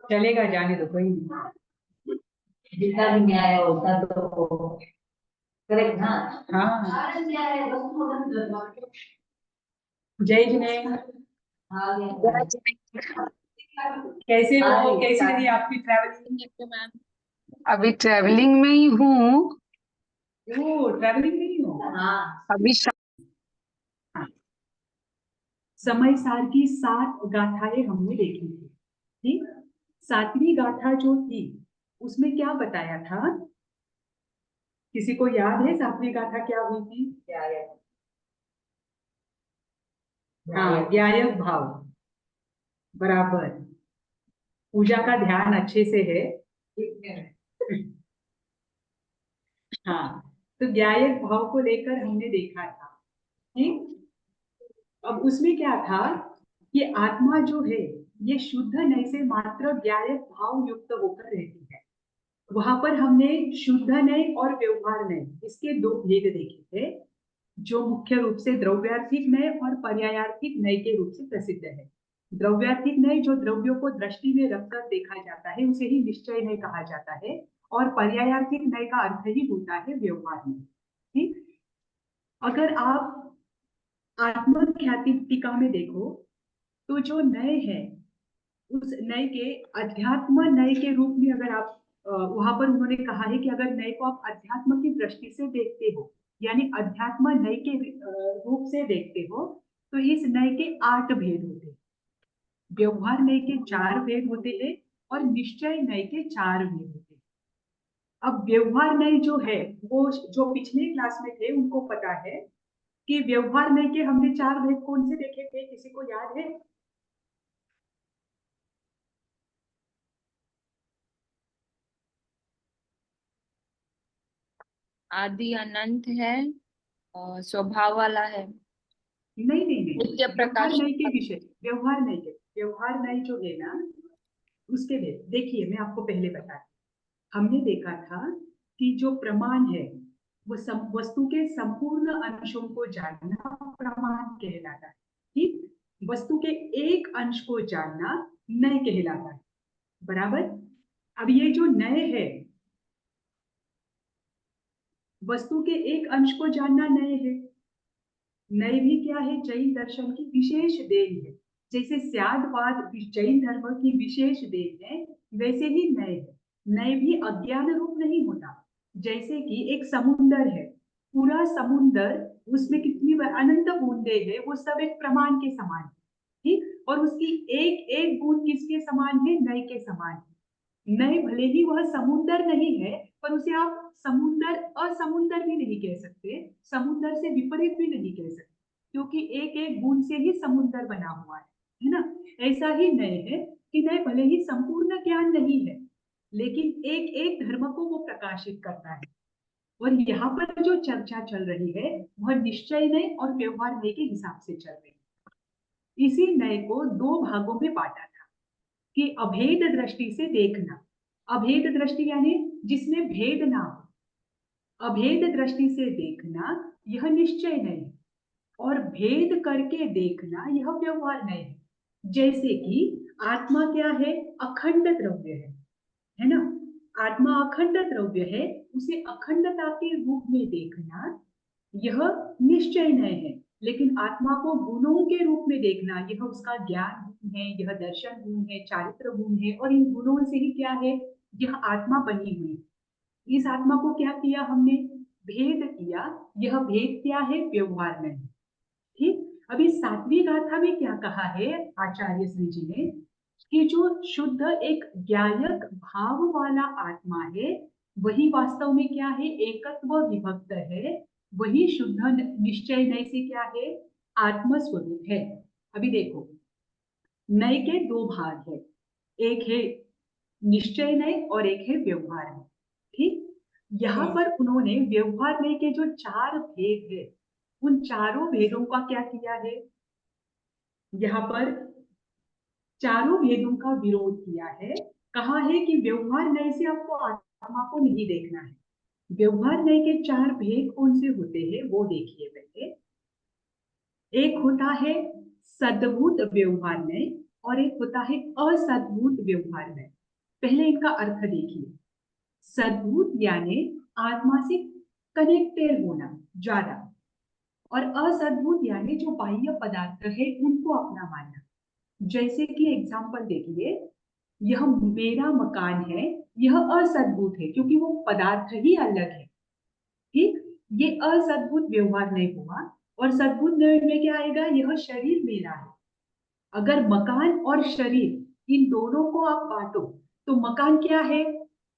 चलेगा, जाने दो, कोई नहीं। जितना भी न्याय होता तो करेक्ट ना। हाँ, जय जिनेन्द्र। कैसे हो, कैसी रही आपकी ट्रैवलिंग? अभी ट्रेवलिंग में ही हूँ। ओ, ट्रैवलिंग नहीं हो? हाँ, अभी समय सार की 7 गाथाएं हमने देखी थी। ठीक, 7वीं गाथा जो थी उसमें क्या बताया था? किसी को याद है 7वीं गाथा क्या हुई थी? हाँ, ज्ञायक भाव, बराबर। पूजा का ध्यान अच्छे से है। हाँ, तो ज्ञायक भाव को लेकर हमने देखा था। ठीक, अब उसमें क्या था कि आत्मा जो है ये शुद्ध नय से मात्र ज्ञायक भाव युक्त होकर रहती है। वहां पर हमने शुद्ध नय और व्यवहार नय इसके 2 भेद देखे थे, जो मुख्य रूप से द्रव्यार्थिक नय और पर्यायार्थिक नय के रूप से प्रसिद्ध है। द्रव्यार्थिक नय जो द्रव्यों को दृष्टि में रखकर देखा जाता है उसे ही निश्चय नय कहा जाता है, और पर्यायार्थिक नय का अर्थ ही होता है व्यवहार नय। ठीक, अगर आप आत्मख्याति टीका में देखो तो जो नय है उस नय के अध्यात्म नय के रूप में अगर आप वहां पर उन्होंने कहा है कि अगर नय को आप अध्यात्म की दृष्टि से देखते हो, यानी अध्यात्म नय के रूप से देखते हो, तो इस नय के 8 भेद होते हैं। व्यवहार नय के 4 भेद होते हैं और निश्चय नय के 4 भेद होते हैं। अब व्यवहार नय जो है वो जो पिछले क्लास में थे उनको पता है कि व्यवहार नय के हमने 4 भेद कौन से देखे थे, किसी को याद है? आदि अनंत है और स्वभाव वाला है। नहीं नहीं नहीं, नित्य व्यवहार प्रकाश। नय के विषय, व्यवहार नय जो है ना उसके लिए देखिए मैं आपको पहले बता, हमने देखा था कि जो प्रमाण है वो वस्तु के संपूर्ण अंशों को जानना प्रमाण कहलाता है। ठीक, वस्तु के एक अंश को जानना नय कहलाता है, बराबर। अब ये जो नय है, वस्तु के एक अंश को जानना नय है। नय भी क्या है? जैन दर्शन की विशेष देन है। जैसे स्यादवाद जैन धर्म की विशेष देन है, वैसे ही नय है। नय भी अज्ञान रूप नहीं होता। जैसे कि एक समुंदर है, पूरा समुंदर, उसमें कितनी अनंत बूंदे हैं, वो सब एक प्रमाण के समान है। ठीक, और उसकी एक एक बूंद किसके समान है? नय के समान है। नय भले ही वह समुंदर नहीं है, पर उसे आप समुंदर असमुंदर भी नहीं कह सकते, समुंदर से विपरीत भी नहीं कह सकते, क्योंकि एक एक बूंद से ही समुंदर बना हुआ है ना। ऐसा ही नय है कि नय भले ही संपूर्ण ज्ञान नहीं है, लेकिन एक एक धर्म को वो प्रकाशित करता है। और यहाँ पर जो चर्चा चल रही है वह निश्चय नय और व्यवहार नय के हिसाब से चल रही है। इसी नय को 2 भागों में बांटा था कि अभेद दृष्टि से देखना। अभेद दृष्टि यानी जिसमें भेद ना हो। अभेद दृष्टि से देखना यह निश्चय नहीं है, और भेद करके देखना यह व्यवहार नहीं है। जैसे कि आत्मा क्या है? अखंड द्रव्य है ना? आत्मा अखंड द्रव्य है, उसे अखंडता के रूप में देखना यह निश्चय नहीं है। लेकिन आत्मा को गुणों के रूप में देखना, यह उसका ज्ञान गुण है, यह दर्शन गुण है, चारित्र गुण है, और इन गुणों से ही क्या है? यह आत्मा बनी हुई है। इस आत्मा को क्या किया हमने? भेद किया। यह भेद क्या है? व्यवहार नहीं। ठीक। अभी 7वीं गाथा में क्या कहा है आचार्य श्री जी ने? कि जो शुद्ध एक ज्ञायक भाव वाला आत्मा है, वही वास्तव में क्या है? एकत्व विभक्त है। वही शुद्ध निश्चय नय से क्या है? आत्म स्वरूप है। अभी देखो, नय के दो भाग है, एक है निश्चय नय और एक है व्यवहार नय। ठीक। यहाँ पर उन्होंने व्यवहार नय के जो 4 भेद है, उन चारों भेदों का क्या किया है? यहाँ पर चारों भेदों का विरोध किया है। कहा है कि व्यवहार नय से आपको आत्मा को नहीं देखना है। व्यवहार नय के 4 भेद कौन से होते हैं वो देखिए पहले। एक होता है सद्भूत व्यवहार नय और एक होता है असद्भूत व्यवहार नय। पहले इनका अर्थ देखिए। सद्भूत यानी आत्मा से कनेक्टेड होना ज्यादा, और असद्भूत यानी जो बाह्य पदार्थ है उनको अपना मानना। जैसे कि एग्जाम्पल देखिए, यह मेरा मकान है, यह असद्भुत है क्योंकि वो पदार्थ ही अलग है। ठीक। ये असद्भुत व्यवहार नहीं हुआ। और सद्भुत में क्या आएगा? यह शरीर मेरा है। अगर मकान और शरीर इन दोनों को आप बांटो तो मकान क्या है?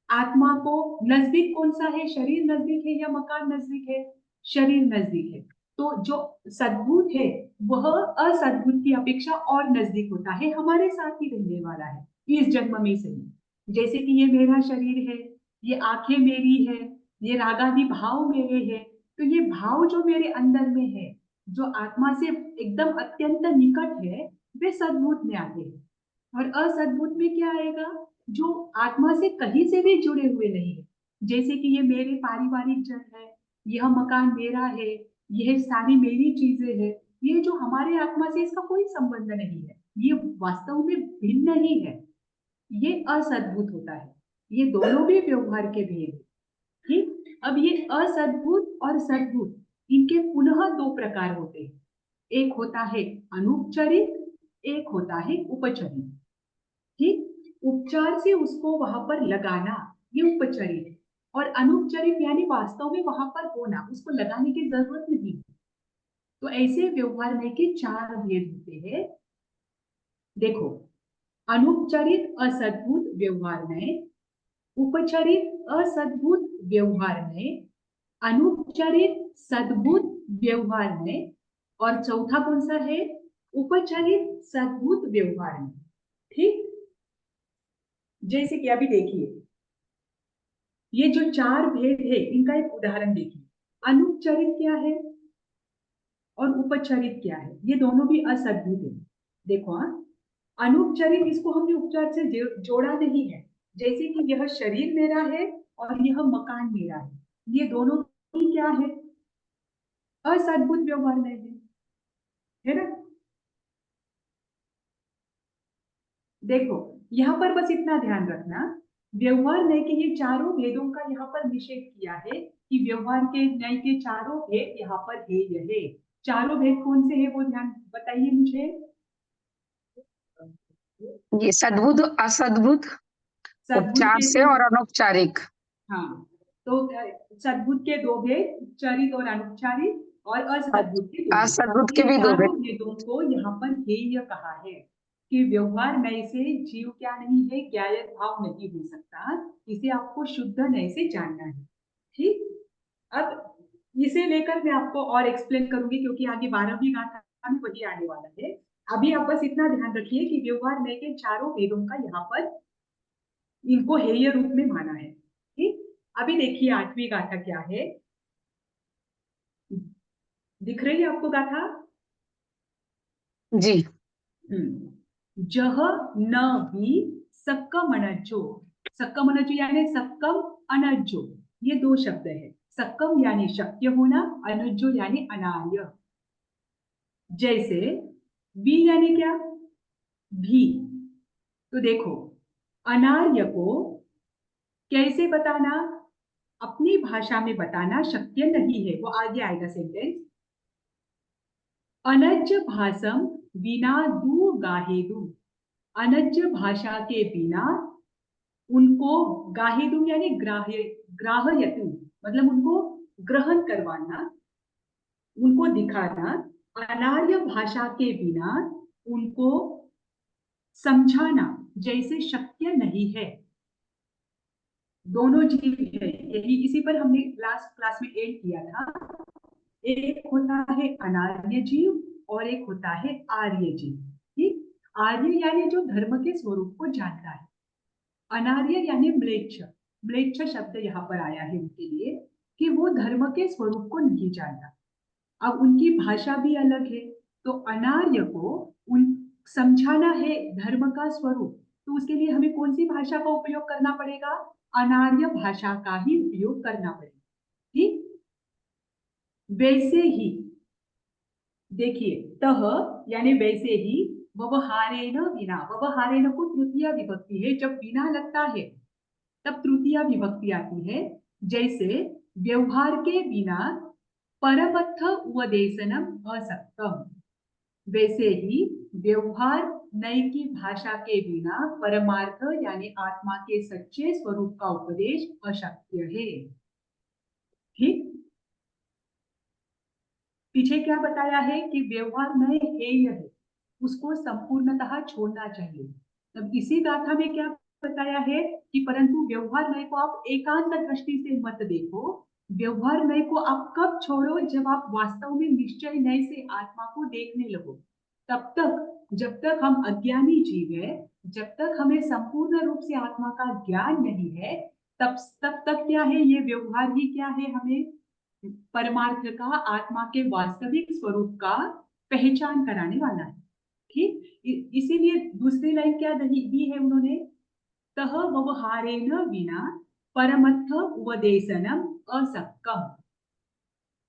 आत्मा को नजदीक कौन सा है? शरीर नजदीक है या मकान नजदीक है? शरीर नजदीक है। तो जो सद्भुत है वह असद्भुत की अपेक्षा और नजदीक होता है, हमारे साथ ही रहने वाला है इस जन्म में से ही। जैसे कि ये मेरा शरीर है, ये आंखें मेरी है, ये रागादि भाव मेरे हैं। तो ये भाव जो मेरे अंदर में है, जो आत्मा से एकदम अत्यंत निकट है, वे सद्भुत में आते हैं। और असद्भुत में क्या आएगा? जो आत्मा से कहीं से भी जुड़े हुए नहीं है। जैसे कि ये मेरे पारिवारिक जन है, यह मकान मेरा है, यह सारी मेरी चीजें हैं, ये जो हमारे आत्मा से इसका कोई संबंध नहीं है, ये वास्तव में भिन्न ही है, ये असद्भुत होता है। ये दोनों भी व्यवहार के भेद है। ठीक। अब ये असद्भुत और सद्भुत, इनके पुनः 2 प्रकार होते हैं। एक होता है अनुपचारित, एक होता है उपचारित। ठीक। उपचार से उसको वहां पर लगाना, ये उपचारित है। और अनुपचारित यानी वास्तव में वहां पर होना, उसको लगाने की जरूरत नहीं। तो ऐसे व्यवहार में के 4 भेद होते हैं। देखो, अनुपचारित असद्भुत व्यवहार में, उपचारित असद्भुत व्यवहार में, अनुपचारित सद्भुत व्यवहार में, और चौथा कौन सा है? उपचारित सद्भुत व्यवहार में। ठीक। जैसे कि अभी देखिए, ये जो 4 भेद है इनका एक उदाहरण देखिए। अनुपचारित क्या है और उपचारित क्या है? ये दोनों भी असद्भुत है। देखो, हाँ, अनुपचारित इसको हमने उपचार से जोड़ा नहीं है। जैसे कि यह शरीर मेरा है और यह मकान मेरा है, ये दोनों ही क्या है? असद्भुत व्यवहार में है ना? देखो, यहाँ पर बस इतना ध्यान रखना, व्यवहार नय के ये चारों भेदों का यहाँ पर निषेध किया है कि व्यवहार के नय के चारों भेद यहाँ पर है। यह चारों भेद कौन से है वो ध्यान बताइए मुझे। ये सद्भुत असद्भुत, सद्भुत उपचार के से तो, और अनौपचारिक। हाँ, तो सद्भुत के 2 भेद, उपचारित और अनुपचारित, और असद्भुत के 2 भेद। असद्भुत के इन भी 2 चारों भेद। भेदों को यहाँ पर हेय कहा है कि व्यवहार नय से जीव क्या नहीं है? ज्ञायक भाव नहीं हो सकता। इसे आपको शुद्ध नय से जानना है। ठीक। अब इसे लेकर मैं आपको और एक्सप्लेन करूंगी क्योंकि आगे 12वीं गाथा में वही आने वाला है। अभी आप बस इतना ध्यान रखिए कि व्यवहार नय के चारों भेदों का यहाँ पर इनको हेय रूप में माना है। ठीक। अभी देखिए 8वीं गाथा क्या है, दिख रही है आपको गाथा? जी। जह न भी सक्कम अनज्जो। सक्कम अनज्जो यानी सक्कम अनज्जो, ये 2 शब्द है। सक्कम यानी शक्य होना, अनुज्जो यानी अनार्य। जैसे बी यानी क्या, भी। तो देखो, अनार्य को कैसे बताना, अपनी भाषा में बताना शक्य नहीं है। वो आगे आएगा सेंटेंस। अनज्य भाषम बिना दू गाहेदू, अनज्य भाषा के बिना उनको, गाहेदू यानी ग्राह्य, ग्राह्यतु मतलब उनको ग्रहण करवाना, उनको दिखाना। अनार्य भाषा के बिना उनको समझाना जैसे शक्य नहीं है। दोनों जीव है, यही इसी पर हमने लास्ट क्लास में एंड किया था। एक होता है अनार्य जीव और एक होता है आर्य जीव। ठीक, आर्य यानी जो धर्म के स्वरूप को जानता है, अनार्य यानी म्लेच्छ। म्लेच्छ शब्द यहाँ पर आया है उनके लिए कि वो धर्म के स्वरूप को नहीं जानता। अब उनकी भाषा भी अलग है, तो अनार्य को उन समझाना है धर्म का स्वरूप, तो उसके लिए हमें कौन सी भाषा का उपयोग करना पड़ेगा, अनार्य भाषा का ही उपयोग करना पड़ेगा। ठीक, वैसे ही देखिए, तह यानी वैसे ही, व्यवहारेण बिना, व्यवहारेण को तृतीया विभक्ति है, जब बिना लगता है तब तृतीया विभक्ति आती है। जैसे व्यवहार के बिना परमर्थ उपदेशनम असक्तम, वैसे ही व्यवहार नई की भाषा के बिना परमार्थ यानी आत्मा के सच्चे स्वरूप का उपदेश अशक्य है। ठीक, पीछे क्या बताया है कि व्यवहार नए हेय है, उसको संपूर्णतः छोड़ना चाहिए। तब इसी गाथा में क्या बताया है कि परंतु व्यवहार नए को आप एकांत दृष्टि से मत देखो, व्यवहार नए को आप कब छोड़ो, जब आप वास्तव में निश्चय नए से आत्मा को देखने लगो। तब तक, जब तक हम अज्ञानी जीव है, जब तक हमें संपूर्ण रूप से आत्मा का ज्ञान नहीं है, तब तक क्या है, ये व्यवहार ही क्या है, हमें परमार्थ का, आत्मा के वास्तविक स्वरूप का पहचान कराने वाला है। ठीक, इसीलिए दूसरी लाइन क्या दी है उन्होंने, तह व्यवहारेण बिना परमर्थ उपदेशनम असक्कम,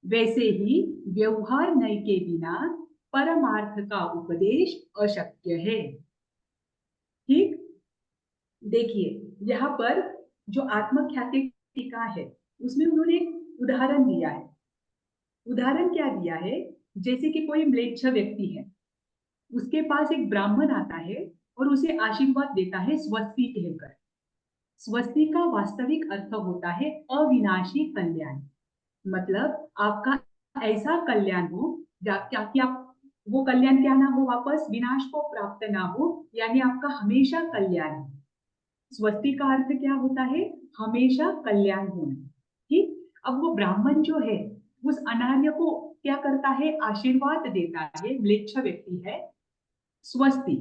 वैसे ही व्यवहार नय के बिना परमार्थ का उपदेश अशक्य है। ठीक, देखिए यहाँ पर जो आत्मख्याति टीका है उसमें उन्होंने एक उदाहरण दिया है। उदाहरण क्या दिया है, जैसे कि कोई म्लेच्छ व्यक्ति है, उसके पास एक ब्राह्मण आता है और उसे आशीर्वाद देता है स्वस्ति कहकर। स्वस्ति का वास्तविक अर्थ होता है अविनाशी कल्याण, मतलब आपका ऐसा कल्याण हो क्या कि आप, वो कल्याण क्या ना हो, वापस विनाश को प्राप्त ना हो, यानी आपका हमेशा कल्याण हो। स्वस्ति का अर्थ क्या होता है, हमेशा कल्याण होना। ठीक, अब वो ब्राह्मण जो है उस अनार्य को क्या करता है, आशीर्वाद देता है, म्लेच्छ व्यक्ति है, स्वस्ति।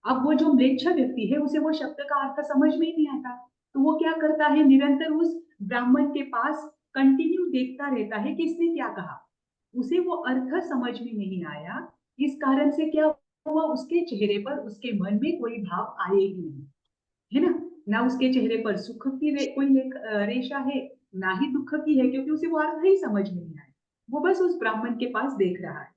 अब वो जो म्लेच्छ व्यक्ति है उसे वो शब्द का अर्थ समझ में ही नहीं आता, तो वो क्या करता है, निरंतर उस ब्राह्मण के पास कंटिन्यू देखता रहता है कि इसने क्या कहा, उसे वो अर्थ समझ में नहीं आया। इस कारण से क्या हुआ, उसके चेहरे पर, उसके मन में कोई भाव आए ही नहीं, है ना उसके चेहरे पर सुख की कोई रेशा है, ना ही दुख की है, क्योंकि उसे वो अर्थ ही समझ में नहीं आया, वो बस उस ब्राह्मण के पास देख रहा है।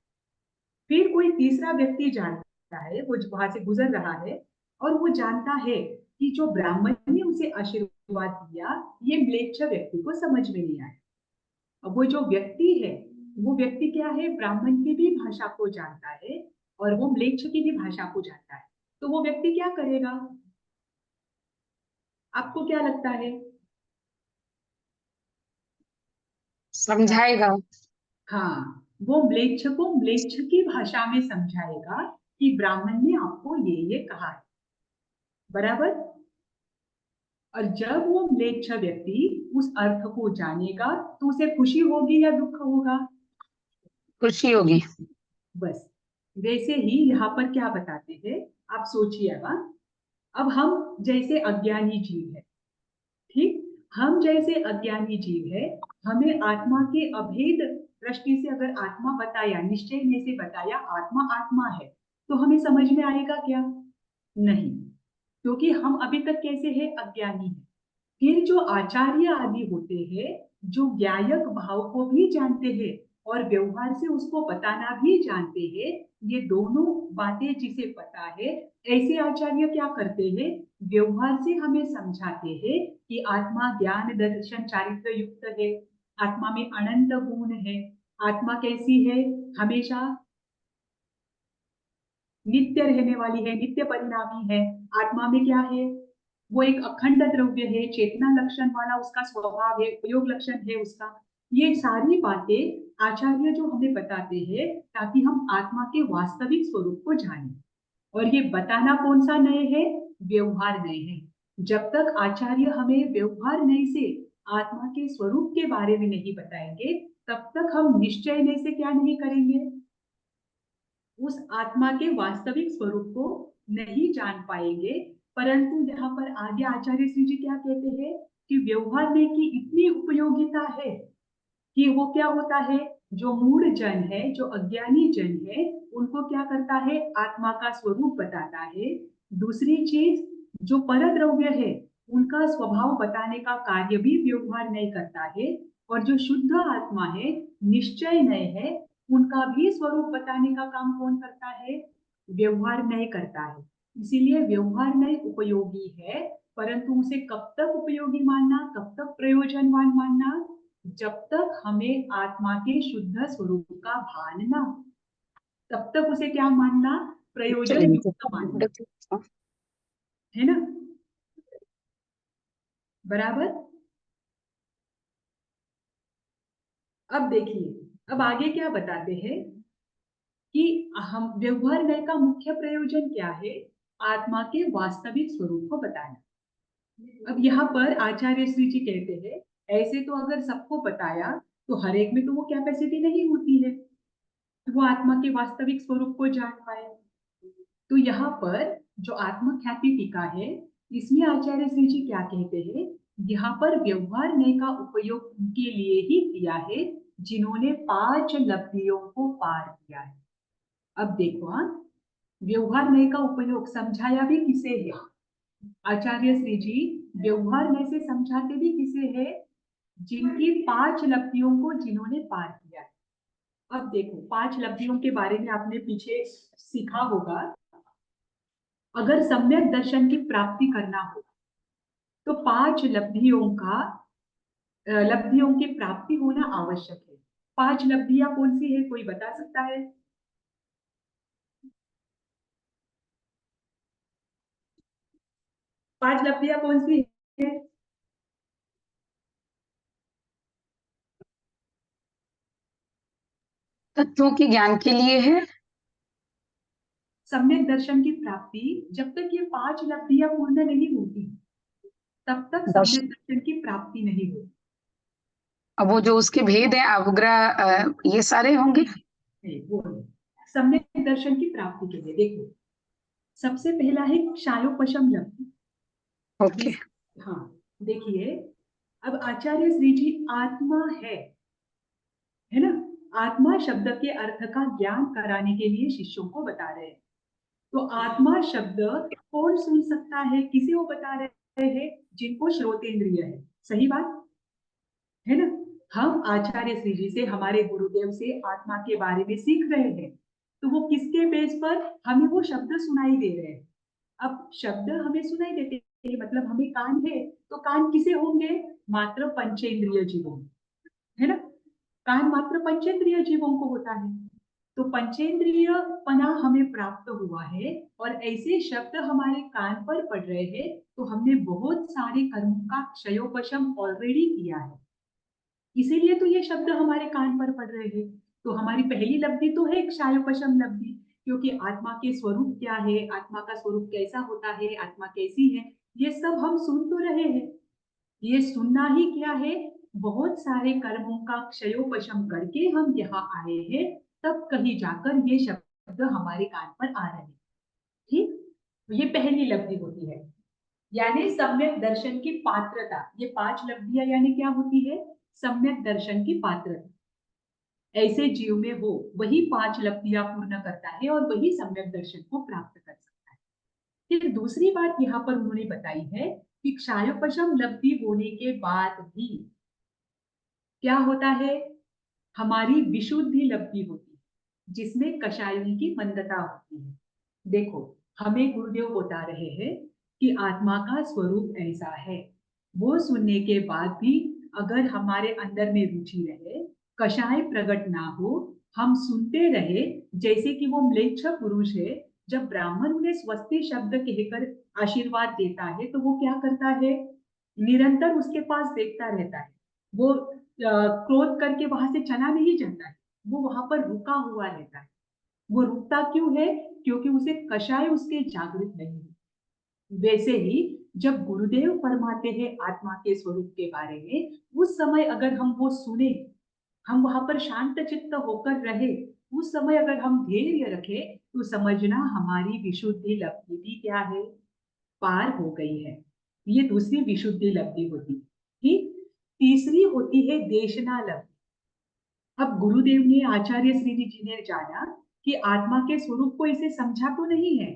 फिर कोई तीसरा व्यक्ति जानता है, वो वहां से गुजर रहा है और वो जानता है कि जो ब्राह्मण ने उसे आशीर्वाद दिया, ये म्लेच्छ व्यक्ति को समझ में नहीं आया। अब वो जो व्यक्ति है, वो व्यक्ति क्या है, ब्राह्मण की भी भाषा को जानता है और वो म्लेच्छ की भी भाषा को जानता है, तो वो व्यक्ति क्या करेगा, आपको क्या लगता है? समझाएगा। हाँ, वो म्लेच्छ को म्लेच्छ की भाषा में समझाएगा कि ब्राह्मण ने आपको ये कहा है, बराबर। और जब वो म्लेच्छ व्यक्ति उस अर्थ को जानेगा तो उसे खुशी होगी या दुख होगा? खुशी होगी। बस वैसे ही यहाँ पर क्या बताते हैं, आप सोचिएगा। अब हम जैसे अज्ञानी जीव है, ठीक, हम जैसे अज्ञानी जीव है, हमें आत्मा के अभेद दृष्टि से अगर आत्मा बताया, निश्चय में से बताया आत्मा आत्मा है, तो हमें समझ में आएगा क्या? नहीं, क्योंकि हम अभी तक कैसे हैं, अज्ञानी है। फिर जो आचार्य आदि होते हैं जो ज्ञायक भाव को भी जानते हैं और व्यवहार से उसको बताना भी जानते हैं, ये दोनों बातें जिसे पता है, ऐसे आचार्य क्या करते हैं, व्यवहार से हमें समझाते हैं कि आत्मा ज्ञान दर्शन चारित्र युक्त है, आत्मा में अनंत गुण है, आत्मा कैसी है, हमेशा नित्य रहने वाली है, नित्य परिणामी है। आत्मा में क्या है, वो एक अखंड द्रव्य है, चेतना लक्षण वाला उसका स्वभाव है, उपयोग लक्षण है उसका। ये सारी बातें आचार्य जो हमें बताते हैं ताकि हम आत्मा के वास्तविक स्वरूप को जानें। और ये बताना कौन सा नय है, व्यवहार नय है। जब तक आचार्य हमें व्यवहार नय से आत्मा के स्वरूप के बारे में नहीं बताएंगे, तब तक हम निश्चय नय से क्या नहीं करेंगे, उस आत्मा के वास्तविक स्वरूप को नहीं जान पाएंगे। परंतु यहाँ पर आगे आचार्य श्री जी क्या कहते हैं कि व्यवहार में की इतनी उपयोगिता है कि वो क्या होता है, जो मूढ़ जन है, जो अज्ञानी जन है, उनको क्या करता है, आत्मा का स्वरूप बताता है। दूसरी चीज, जो परद्रव्य है, उनका स्वभाव बताने का कार्य भी व्यवहार नहीं करता है। और जो शुद्ध आत्मा है, निश्चय नहीं है, उनका भी स्वरूप बताने का काम कौन करता है, व्यवहार नहीं करता है। इसीलिए व्यवहार नहीं उपयोगी है, परंतु उसे कब तक उपयोगी मानना, कब तक प्रयोजनवान मानना, जब तक हमें आत्मा के शुद्ध स्वरूप का भान ना हो, तब तक उसे क्या मानना, प्रयोजन युक्त मानना, है ना, बराबर। अब देखिए, अब आगे क्या बताते हैं कि हम व्यवहार नय का मुख्य प्रयोजन क्या है, आत्मा के वास्तविक स्वरूप को बताना। अब यहाँ पर आचार्य श्री जी कहते हैं, ऐसे तो अगर सबको बताया तो हर एक में तो वो कैपेसिटी नहीं होती है, वो आत्मा के वास्तविक स्वरूप को जान पाए। तो यहाँ पर जो आत्म ख्याति टीका है, इसमें आचार्य श्री जी क्या कहते हैं, यहाँ पर व्यवहार नय का उपयोग उनके लिए ही किया है जिन्होंने 5 लब्धियों को पार किया है। अब देखो, हाँ, व्यवहार नय का उपयोग समझाया भी किसे है, आचार्य श्री जी व्यवहार नय से समझाते भी किसे है, जिनकी 5 लब्धियों को जिन्होंने पार किया है। अब देखो, 5 लब्धियों के बारे में आपने पीछे सीखा होगा। अगर सम्यक दर्शन की प्राप्ति करना हो तो 5 लब्धियों की प्राप्ति होना आवश्यक है। 5 लब्धियां कौन सी है, कोई बता सकता है? 5 लब्धियां कौन सी है? तत्वों के ज्ञान के लिए है। सम्यक दर्शन की प्राप्ति, जब तक ये 5 लब्धियां पूर्ण नहीं होती तब तक सम्यक दर्शन की प्राप्ति नहीं होती। अब वो जो उसके भेद है अवग्रह, ये सारे होंगे। वो सम्यक दर्शन की प्राप्ति के लिए देखो, सबसे पहला है क्षायोपशम लब्धि। ओके। हाँ, देखिए, अब आचार्य श्री जी आत्मा है ना, आत्मा शब्द के अर्थ का ज्ञान कराने के लिए शिष्यों को बता रहे हैं। तो आत्मा शब्द कौन सुन सकता है, किसे वो बता रहे हैं, जिनको श्रोतेंद्रिय है, सही बात है ना। हम आचार्य श्री जी से, हमारे गुरुदेव से आत्मा के बारे में सीख रहे हैं, तो वो किसके बेस पर हमें वो शब्द सुनाई दे रहे हैं। अब शब्द हमें सुनाई देते हैं, मतलब हमें कान है, तो कान किसे होंगे, मात्र पंचेंद्रिय जीवों, है ना, कान मात्र पंचेंद्रिय जीवों को होता है। तो पंचेंद्रिय पना हमें प्राप्त हुआ है और ऐसे शब्द हमारे कान पर पड़ रहे हैं, तो हमने बहुत सारे कर्मों का क्षयोपशम ऑलरेडी किया है, इसीलिए तो ये शब्द हमारे कान पर पड़ रहे हैं। तो हमारी पहली लब्धि तो है क्षयोपशम लब्धि, क्योंकि आत्मा के स्वरूप क्या है, आत्मा का स्वरूप कैसा होता है, आत्मा कैसी है, ये सब हम सुन तो रहे हैं। ये सुनना ही क्या है, बहुत सारे कर्मों का क्षयोपशम करके हम यहाँ आए हैं, तब कहीं जाकर ये शब्द हमारे कान पर आ रहे हैं। ठीक, तो ये पहली लब्धि होती है, यानी सम्यक दर्शन की पात्रता। ये 5 लब्धियां यानी क्या होती है, सम्यक दर्शन की पात्रता। ऐसे जीव में हो वही 5 लब्धियां पूर्ण करता है और वही सम्यक दर्शन को प्राप्त कर सकता है। फिर दूसरी बात यहाँ पर उन्होंने बताई है कि क्षयोपशम लब्धि होने के बाद भी क्या होता है? हमारी विशुद्धि लब्धि होती है, जिसमें कषायों की मंदता होती है। देखो, हमें गुरुदेव बता रहे हैं कि आत्मा का स्वरूप ऐसा है। वो सुनने के बाद भी अगर हमारे अंदर में रुचि रहे, कषाय प्रकट ना हो, हम सुनते रहे, जैसे कि वो म्लेच्छ पुरुष है, जब ब्राह्मण उन्हें स्वस्ति शब्द कहकर आशीर्वाद देता है तो वो क्या करता है? निरंतर उसके पास देखता रहता है। वो क्रोध करके वहां से चला नहीं जाता है, वो वहां पर रुका हुआ रहता है। वो रुकता क्यों है? क्योंकि उसे कषाय उसके जागृत नहीं है। वैसे ही जब गुरुदेव फरमाते हैं आत्मा के स्वरूप के बारे में, उस समय अगर हम वो सुने, हम वहां पर शांत चित्त होकर रहे, उस समय अगर हम धैर्य रखे, तो समझना हमारी विशुद्धि लब्धि भी क्या है? पार हो गई है। ये दूसरी विशुद्धि लब्धि होती है। ठीक। तीसरी होती है देशना लब्धि। अब गुरुदेव ने, आचार्य श्री जी ने जाना कि आत्मा के स्वरूप को इसे समझा तो नहीं है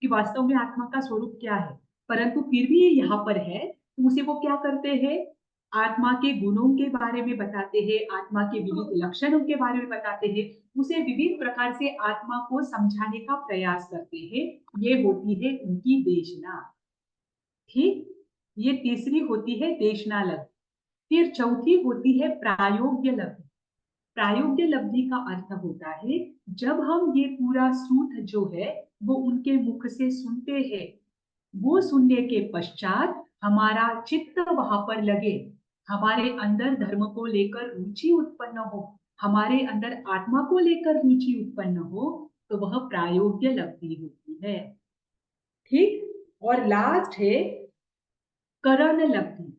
कि वास्तव में आत्मा का स्वरूप क्या है, परंतु फिर भी ये यहाँ पर है, तो उसे वो क्या करते हैं? आत्मा के गुणों के बारे में बताते हैं, आत्मा के विविध लक्षणों के बारे में बताते हैं, उसे विविध प्रकार से आत्मा को समझाने का प्रयास करते हैं। ये होती है उनकी देशना। ठीक। ये तीसरी होती है देशना लब्धि। फिर चौथी होती है प्रायोग्य लब्धि। प्रायोग्य लब्धि का अर्थ होता है जब हम ये पूरा सूत्र जो है वो उनके मुख से सुनते हैं, वो सुनने के पश्चात हमारा चित्त वहां पर लगे, हमारे अंदर धर्म को लेकर रुचि उत्पन्न हो, हमारे अंदर आत्मा को लेकर रुचि उत्पन्न हो, तो वह प्रायोग्य लब्धि होती है। ठीक। और लास्ट है करण लब्धि।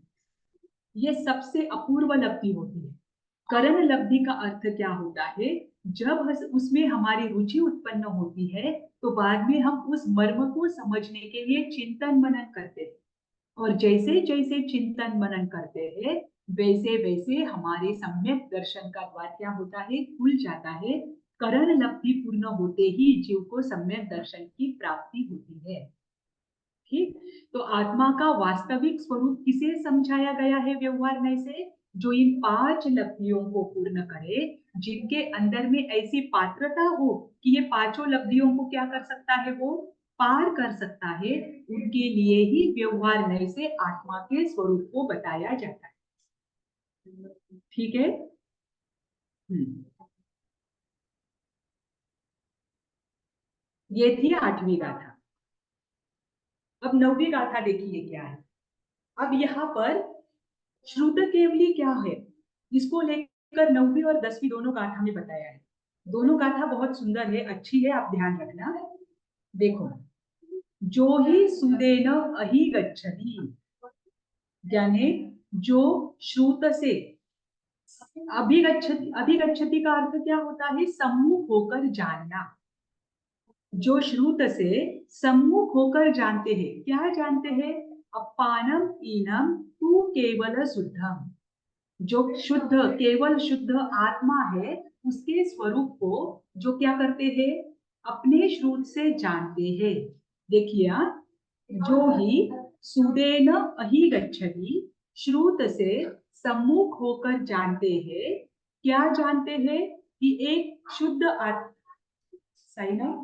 ये सबसे अपूर्व लब्धि होती है। करण लब्धि का अर्थ क्या होता है? जब उसमें हमारी रुचि उत्पन्न होती है, तो बाद में हम उस मर्म को समझने के लिए चिंतन मनन करते हैं, और जैसे जैसे चिंतन मनन करते हैं, वैसे वैसे हमारे सम्यक दर्शन का द्वार क्या होता है? खुल जाता है। करण लब्धि पूर्ण होते ही जीव को सम्यक दर्शन की प्राप्ति होती है। ठीक। तो आत्मा का वास्तविक स्वरूप किसे समझाया गया है व्यवहार में से? जो इन 5 लब्धियों को पूर्ण करे, जिनके अंदर में ऐसी पात्रता हो कि ये पांचों लब्धियों को क्या कर सकता है? वो पार कर सकता है, उनके लिए ही व्यवहार में से आत्मा के स्वरूप को बताया जाता है। ठीक है। ये थी 8वीं गाथा। अब 9वीं गाथा देखिए क्या है। अब यहाँ पर श्रुत केवली क्या है, इसको लेकर 9वीं और 10वीं दोनों गाथा में बताया है। दोनों गाथा बहुत सुंदर है, अच्छी है, आप ध्यान रखना। देखो, जो ही सुदेन अहि गच्छति, यानी जो श्रुत से अभिगच्छति। अभिगच्छति का अर्थ क्या होता है? सम्मुख होकर जानना। जो श्रुत से सम्मुख होकर जानते हैं, क्या जानते हैं? अपानम ईनम तू केवल शुद्धम। जो शुद्ध, केवल शुद्ध आत्मा है, उसके स्वरूप को जो क्या करते हैं? अपने श्रुत से जानते हैं। देखिए, जो ही सुदेन अहि गच्छति, श्रुत से सम्मुख होकर जानते हैं। क्या जानते हैं? कि एक शुद्ध आत्मा। सही ना?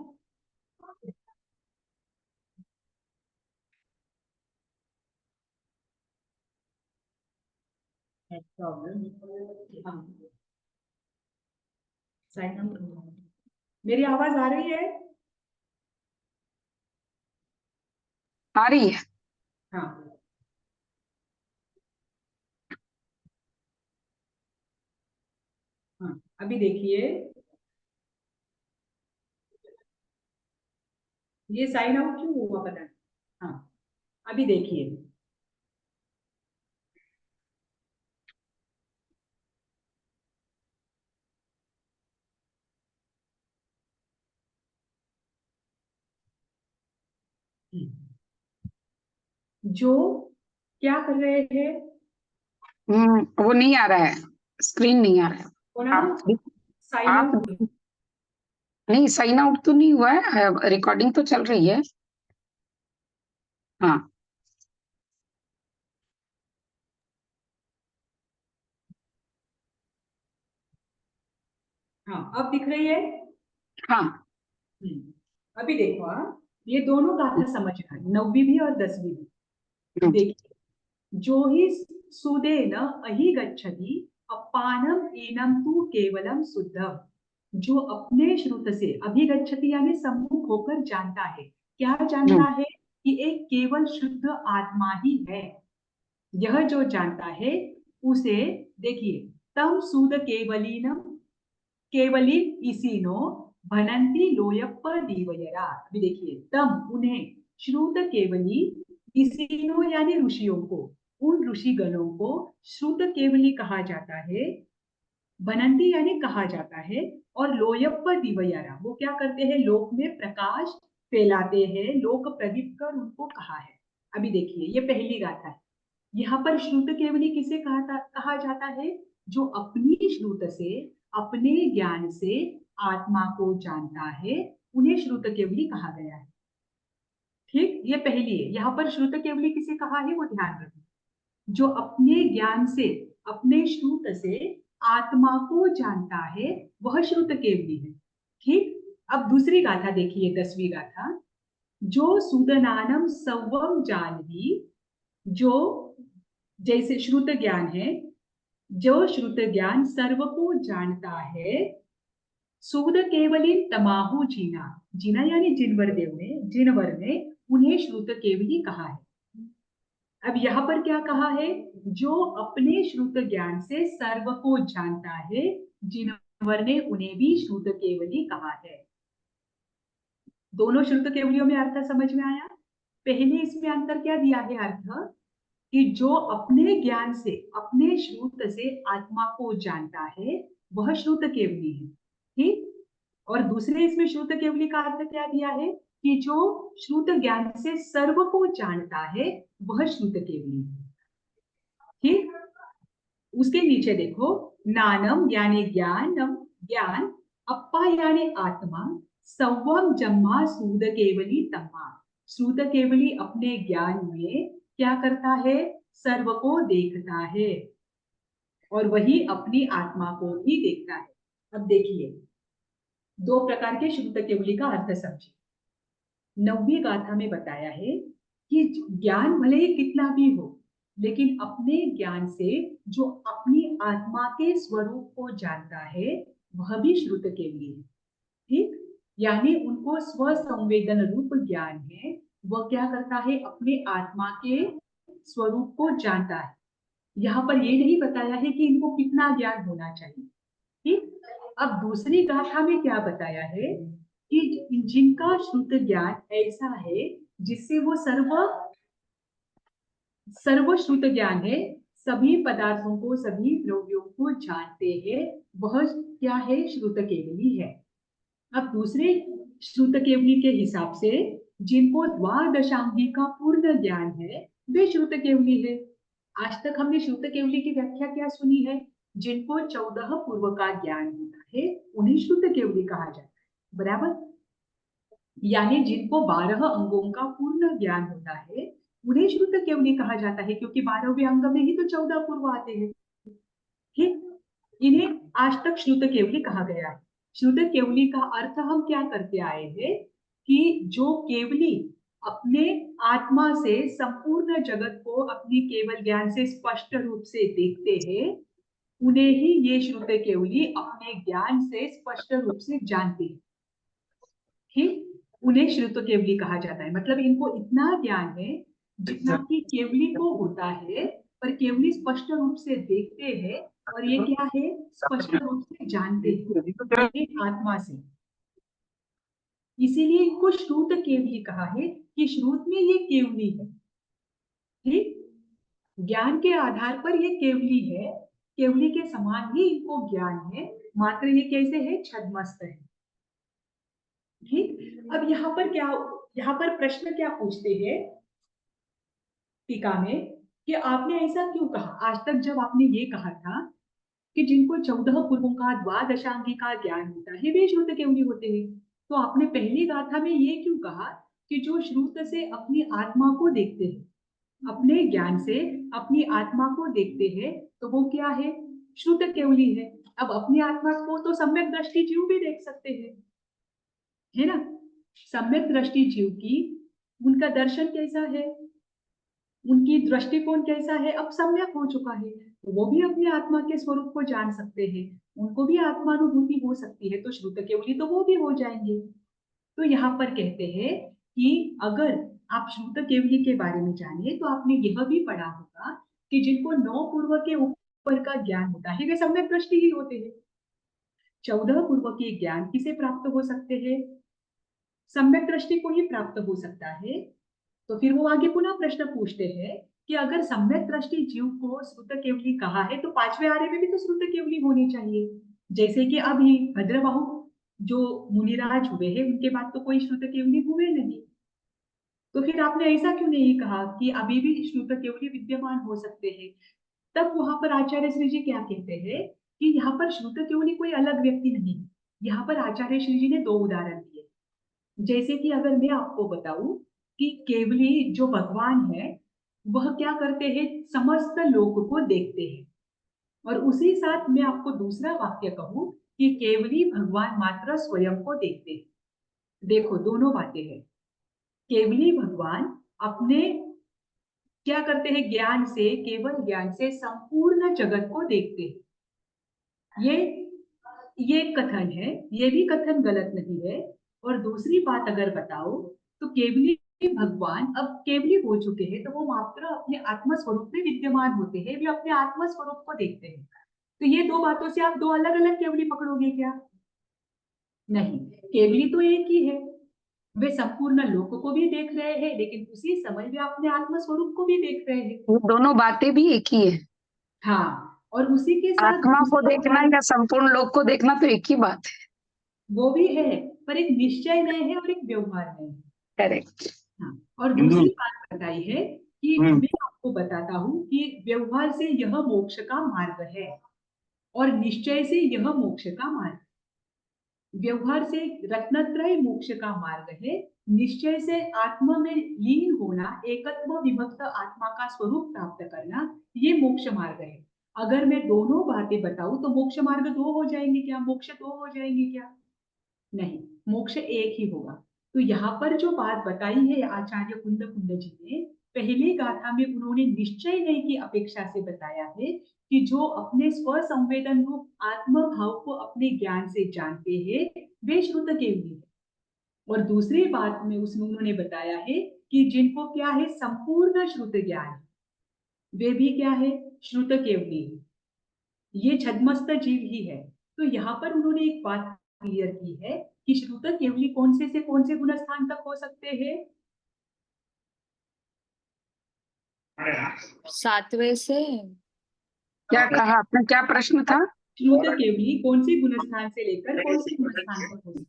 हाँ, मेरी आवाज आ रही है? आ रही है। हाँ। हाँ, अभी देखिए, ये साइन आउट क्यों हुआ पता नहीं। हाँ, अभी देखिए, जो क्या कर रहे हैं? वो नहीं आ रहा है, स्क्रीन नहीं आ रहा है। आप साइन आप आउट। नहीं, साइन आउट तो नहीं हुआ है, रिकॉर्डिंग तो चल रही है। हाँ, हाँ, अब दिख रही है। हाँ। अभी देखो, ये दोनों गाथा समझना, 9वीं भी और 10वीं भी। देखिए, जो ही सुदेन अहि गच्छति अपानम एनम तु केवलम शुद्धम, जो अपने श्रुत से अभिगच्छति यानी सम्मुख होकर जानता है। क्या जानता है? कि एक केवल शुद्ध आत्मा ही है। यह जो जानता है उसे, देखिए, तम सुद केवलीनम केवली इसीनो भनंती लोयप्प दीवयरा। अभी देखिए, तम उन्हें, श्रुत केवली, इसीनो यानी ऋषियों को, उन ऋषि गणों को श्रुत केवली कहा जाता है। भनंती यानी कहा जाता है, और लोयप्प दीवयरा, वो क्या करते हैं? लोक में प्रकाश फैलाते हैं, लोक प्रदीप कर उनको कहा है। अभी देखिए, ये पहली गाथा है। यहाँ पर श्रुत केवली किसे कहा जाता है? जो अपनी श्रुत से, अपने ज्ञान से आत्मा को जानता है, उन्हें श्रुत केवली कहा गया है। ठीक, ये पहली है। यहाँ पर श्रुत केवली किसे कहा है वो ध्यान रखना। जो अपने ज्ञान से, अपने श्रुत से आत्मा को जानता है, वह श्रुत केवली है। ठीक, अब दूसरी गाथा देखिए, 10वीं गाथा। जो सुदनानम सवम जानवी, जो, जैसे श्रुत ज्ञान है, जो श्रुत ज्ञान सर्व को जानता है, सुद केवली तमाहु जीना, जीना यानी जिनवर देव ने, जिनवर ने उन्हें श्रुत केवली कहा है। अब यहाँ पर क्या कहा है? जो अपने श्रुत ज्ञान से सर्व को जानता है, जिनवर ने उन्हें भी श्रुत केवली कहा है। दोनों श्रुत केवलियों में अर्थ समझ में आया? पहले इसमें अंतर क्या दिया है अर्थ? कि जो अपने ज्ञान से, अपने श्रुत से आत्मा को जानता है, वह श्रुत केवली है। ठीक, और दूसरे इसमें श्रुत केवली का अर्थ क्या दिया है? कि जो श्रुत ज्ञान से सर्व को जानता है, वह श्रुत केवली है। ठीक, उसके नीचे देखो, नानम यानी ज्ञानम, ज्ञान, अप्पा यानी आत्मा, सवम जम्मा सूद केवली तम्मा, श्रुत केवली अपने ज्ञान में क्या करता है? सर्व को देखता है, और वही अपनी आत्मा को भी देखता है। अब देखिए, दो प्रकार के श्रुत केवली का अर्थ समझिए। 9वीं गाथा में बताया है कि ज्ञान भले ही कितना भी हो, लेकिन अपने ज्ञान से जो अपनी आत्मा के स्वरूप को जानता है, वह भी श्रुत केवली है। ठीक, यानी उनको स्व संवेदन रूप ज्ञान है, वह क्या करता है? अपने आत्मा के स्वरूप को जानता है। यहाँ पर ये नहीं बताया है कि इनको कितना ज्ञान होना चाहिए। ठीक, अब दूसरी गाथा में क्या बताया है? कि जिनका श्रुत ज्ञान ऐसा है जिससे वो सर्वश्रुत ज्ञान है, सभी पदार्थों को, सभी द्रव्यों को जानते हैं, वह क्या है? श्रुत केवली है। अब दूसरे श्रुत केवली के हिसाब से जिनको द्वादशांगी का पूर्ण ज्ञान है, वे श्रुत केवली है। आज तक हमने श्रुत केवली की व्याख्या क्या सुनी है? जिनको 14 पूर्व का ज्ञान होता है, उन्हें श्रुत केवली कहा जाता है। बराबर, यानी जिनको 12 अंगों का पूर्ण ज्ञान होता है, उन्हें श्रुत केवली कहा जाता है, क्योंकि 12वें अंग में ही तो 14 पूर्व आते हैं। ठीक, इन्हें आज तक श्रुत केवली कहा गया है। श्रुत केवली का अर्थ हम क्या करते आए हैं? कि जो केवली अपने आत्मा से संपूर्ण जगत को अपनी केवल ज्ञान से स्पष्ट रूप से देखते हैं, उन्हें ही ये श्रुत केवली अपने ज्ञान से स्पष्ट रूप से जानते हैं। ठीक, उन्हें श्रुत केवली कहा जाता है। मतलब इनको इतना ज्ञान है जितना कि केवली को होता है, पर केवली स्पष्ट रूप से देखते हैं, और ये क्या है? स्पष्ट रूप से जानते हैं आत्मा से। इसीलिए इनको श्रुत केवली कहा है कि श्रुत में ये केवली है। ठीक, ज्ञान के आधार पर ये केवली है, केवली के समान ही इनको ज्ञान है, मात्र ये कैसे है? छद्मस्त है। ठीक, अब यहाँ पर प्रश्न क्या पूछते हैं टीका में, कि आपने ऐसा क्यों कहा? आज तक जब आपने ये कहा था कि जिनको 14 पूर्वों का, द्वादशांगी का ज्ञान होता है, वे श्रुत केवली होते हैं, तो आपने पहली गाथा में ये क्यों कहा कि जो श्रुत से अपनी आत्मा को देखते हैं, अपने ज्ञान से अपनी आत्मा को देखते हैं, तो वो क्या है? श्रुत केवली है। अब अपनी आत्मा को तो सम्यक दृष्टि जीव भी देख सकते हैं, है ना। सम्यक दृष्टि जीव की, उनका दर्शन कैसा है, उनकी दृष्टिकोण कैसा है, अब सम्यक हो चुका है, तो वो भी अपनी आत्मा के स्वरूप को जान सकते हैं, उनको भी आत्मानुभूति हो सकती है, तो श्रुत केवली तो वो भी हो जाएंगे। तो यहाँ पर कहते हैं कि अगर आप श्रुत केवली के बारे में जानिए तो आपने यह भी पढ़ा होगा कि जिनको 9 पूर्व के ऊपर का ज्ञान होता है वे सम्यक दृष्टि ही होते हैं। 14 पूर्व के ज्ञान किसे प्राप्त हो सकते हैं, सम्यक दृष्टि को ही प्राप्त हो सकता है। तो फिर वो आगे पुनः प्रश्न पूछते हैं कि अगर सम्यक दृष्टि जीव को श्रुत केवली कहा है तो 5वें आर्य में भी तो श्रुत केवली होनी चाहिए। जैसे कि अभी भद्रबाहु जो मुनिराज हुए हैं उनके बाद तो कोई श्रुत केवली हुए नहीं, तो फिर आपने ऐसा क्यों नहीं कहा कि अभी भी श्रुत केवली विद्यमान हो सकते हैं। तब वहां पर आचार्य श्री जी क्या कहते हैं कि यहाँ पर श्रुत केवली कोई अलग व्यक्ति नहीं है। यहाँ पर आचार्य श्री जी ने 2 उदाहरण दिए। जैसे कि अगर मैं आपको बताऊं कि केवली जो भगवान है वह क्या करते हैं, समस्त लोक को देखते हैं, और उसी साथ मैं आपको दूसरा वाक्य कहूं कि केवली भगवान मात्र स्वयं को देखते हैं। देखो दोनों बातें हैं। केवली भगवान अपने क्या करते हैं, ज्ञान से, केवल ज्ञान से संपूर्ण जगत को देखते हैं। ये कथन है, ये भी कथन गलत नहीं है। और दूसरी बात अगर बताओ तो केवली भगवान अब केवली हो चुके हैं तो वो मात्र अपने आत्म स्वरूप में विद्यमान होते हैं, वे अपने आत्म स्वरूप को देखते हैं। तो ये 2 बातों से आप 2 अलग अलग केवली पकड़ोगे क्या? नहीं, केवली तो एक ही है। वे संपूर्ण लोक को भी देख रहे हैं लेकिन उसी समय वे अपने आत्म स्वरूप को भी देख रहे हैं। वो दोनों बातें भी एक ही है। हाँ, और उसी के साथ आत्मा को दूसरा देखना या संपूर्ण लोक को देखना तो एक ही बात है। वो भी है, पर एक निश्चय नहीं है और एक व्यवहार नहीं है। करेक्ट। हाँ, और दूसरी बात बताई है कि मैं आपको बताता हूँ कि व्यवहार से यह मोक्ष का मार्ग है और निश्चय से यह मोक्ष का मार्ग। व्यवहार से रत्नत्रय मोक्ष का मार्ग है, निश्चय से आत्मा में लीन होना, एकत्व विभक्त आत्मा का स्वरूप प्राप्त करना, ये मोक्ष मार्ग है। अगर मैं दोनों बातें बताऊं तो मोक्ष मार्ग 2 हो जाएंगे क्या, मोक्ष 2 हो जाएंगे क्या? नहीं, मोक्ष एक ही होगा। तो यहाँ पर जो बात बताई है आचार्य कुंद जी ने, पहली गाथा में उन्होंने निश्चय नहीं की अपेक्षा से बताया है कि जो अपने स्व संवेदन रूप आत्म भाव को अपने ज्ञान से जानते हैं वे श्रुत केवली है। और दूसरी बात में उसमें उन्होंने बताया है कि जिनको क्या है, संपूर्ण श्रुत ज्ञान, वे भी क्या है, श्रुत केवली है। ये छद्मस्त जीव ही है। तो यहाँ पर उन्होंने एक बात क्लियर की है कि श्रुत केवली कौन से कौन से गुण स्थान तक हो सकते हैं? 7वें से क्या कहा आपने, क्या प्रश्न था? श्रुत केवली कौन से गुण स्थान से लेकर कौन से गुण स्थान तक हो सकते हैं?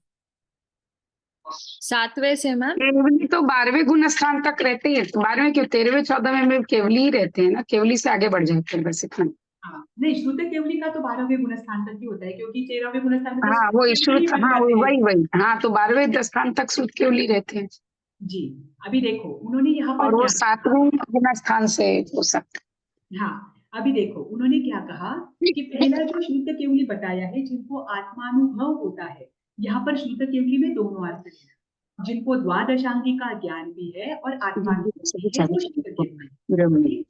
7वें से मैम। केवली तो 12वें गुण स्थान तक रहते हैं। 12वें क्यों, 13वें 14वें में केवली ही रहते हैं ना, केवली से आगे बढ़ जाते हैं बस इतना। हाँ, नहीं, श्रुत केवली का तो 12वें गुण स्थान तक ही होता है क्योंकि 13वें गुण स्थान में तो हाँ वो केवली श्रुत, बन हाँ जाते हैं। वही हाँ, तो 12वें स्थान तक श्रुत केवली रहते हैं। जी, अभी देखो उन्होंने यहाँ पर और वो क्या, 7वें गुण स्थान से हो सकते। हाँ अभी देखो उन्होंने क्या कहा कि पहला जो श्रुत केवली बताया है जिनको आत्मानुभव होता है, यहाँ पर श्रुत केवली में दोनों अर्थ है, जिनको द्वादशांगी का ज्ञान भी है और आत्मानुभव भी है, वो श्रुत केवली।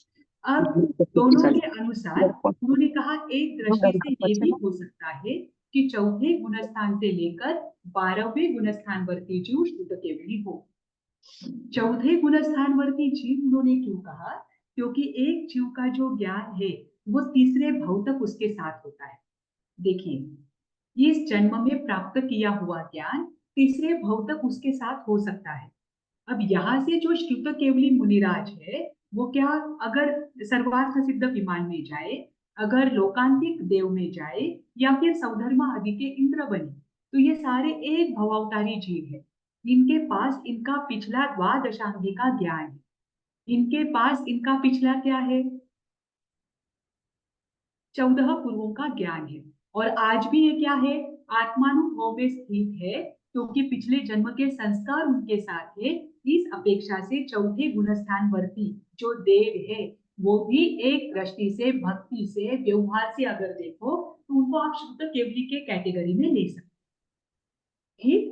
अब दोनों के अनुसार उन्होंने कहा एक दृष्टि से ये भी हो सकता है कि चौथे गुणस्थान से लेकर 12वें गुणस्थानवर्ती जीव श्रुत केवली हो। चौथे गुणस्थानवर्ती जीव उन्होंने क्यों कहा, क्योंकि एक जीव का जो ज्ञान है वो तीसरे भाव तक उसके साथ होता है। देखिए इस जन्म में प्राप्त किया हुआ ज्ञान तीसरे भाव तक उसके साथ हो सकता है। अब यहाँ से जो श्रुत केवली मुनिराज है वो क्या, अगर सर्वार्थ सिद्ध विमान में जाए, अगर लोकांतिक देव में जाए या फिर सौधर्मा आदि के इंद्र बने, तो ये सारे एक भवावतारी जीव है। इनके पास इनका पिछला द्वादशांगी का ज्ञान है, इनके पास इनका पिछला क्या है, 14 पूर्वों का ज्ञान है, और आज भी ये क्या है, आत्मानुभव में स्थित है क्योंकि पिछले जन्म के संस्कार उनके साथ है। इस अपेक्षा से चौथे गुणस्थानवर्ती जो देव है वो भी एक दृष्टि से, भक्ति से, व्यवहार से अगर देखो तो उनको आप शुद्ध केवली के कैटेगरी में ले सकते हैं। ठीक,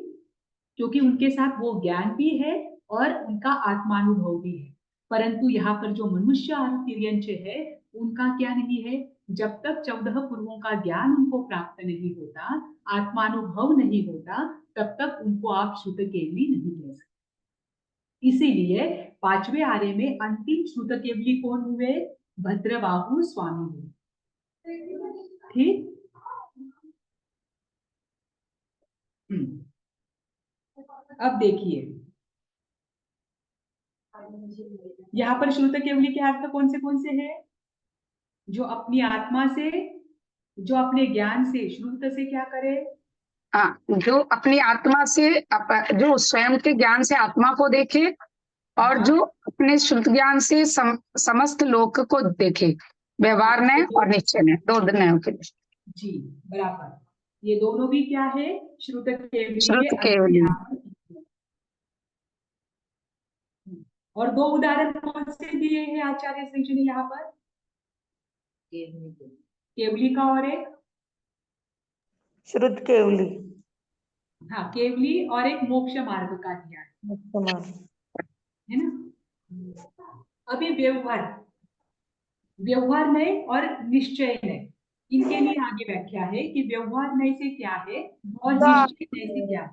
क्योंकि उनके साथ वो ज्ञान भी है और उनका आत्मानुभव भी है। परंतु यहाँ पर जो मनुष्य और तिर्यंच है उनका क्या नहीं है, जब तक 14 पूर्वों का ज्ञान उनको प्राप्त नहीं होता, आत्मानुभव नहीं होता, तब तक उनको आप शुद्ध केवली नहीं कह सकते। इसीलिए 5वें आर्य में अंतिम शुद्ध केवली कौन हुए, भद्रबाहु स्वामी हुए। ठीक, अब देखिए यहाँ पर शुद्ध केवली के अर्थ कौन से हैं, जो अपनी आत्मा से, जो अपने ज्ञान से, शुद्ध से क्या करे, हाँ, जो अपनी आत्मा से जो स्वयं के ज्ञान से आत्मा को देखे और हाँ। जो अपने शुद्ध ज्ञान से समस्त लोक को देखे, व्यवहार नय और निश्चय नय, दो नयों के लिए। जी बराबर, ये दोनों भी क्या है, श्रुत केवली के श्रुत अर्थ केवली। यहाँ पर। और दो उदाहरण कौन से दिए हैं आचार्य श्री जी ने यहाँ पर, केवली का और एक, श्रुत केवली, हाँ केवली, और एक मोक्ष मार्ग का दिया है ना। अभी व्यवहार नय और निश्चय नय, इनके लिए आगे व्याख्या है कि व्यवहार नय से क्या है और निश्चय नय से क्या है।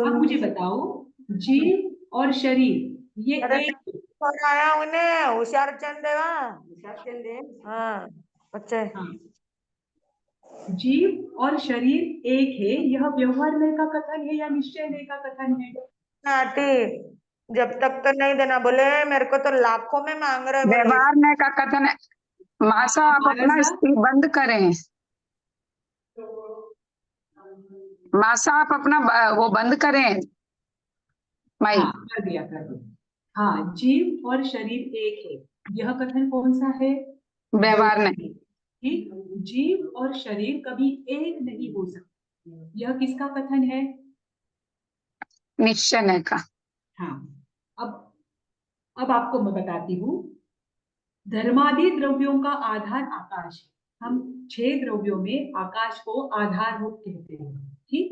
आप मुझे बताओ, जीव और शरीर ये एक, आया उन्हें होशियार चंद हाँ बच्चे, हाँ जीव और शरीर एक है, यह व्यवहार नय का कथन है या निश्चय नय का कथन है। आंटी जब तक तो नहीं देना, बोले मेरे को तो लाखों में मांग रहे बोले। व्यवहार नय का कथन है, मासा आप अपना स्त्री बंद करें, मासा आप अपना वो बंद करें माई। हाँ कर दिया, कर दिया। हाँ, जीव और शरीर एक है, यह कथन कौन सा है, व्यवहार नहीं। ठीक, जीव और शरीर कभी एक नहीं हो सकते, यह किसका कथन है, निश्चय नय का। हाँ। अब आपको मैं बताती हूँ, धर्मादि द्रव्यों का आधार आकाश है, हम 6 द्रव्यों में आकाश को आधारभूत कहते हैं। ठीक,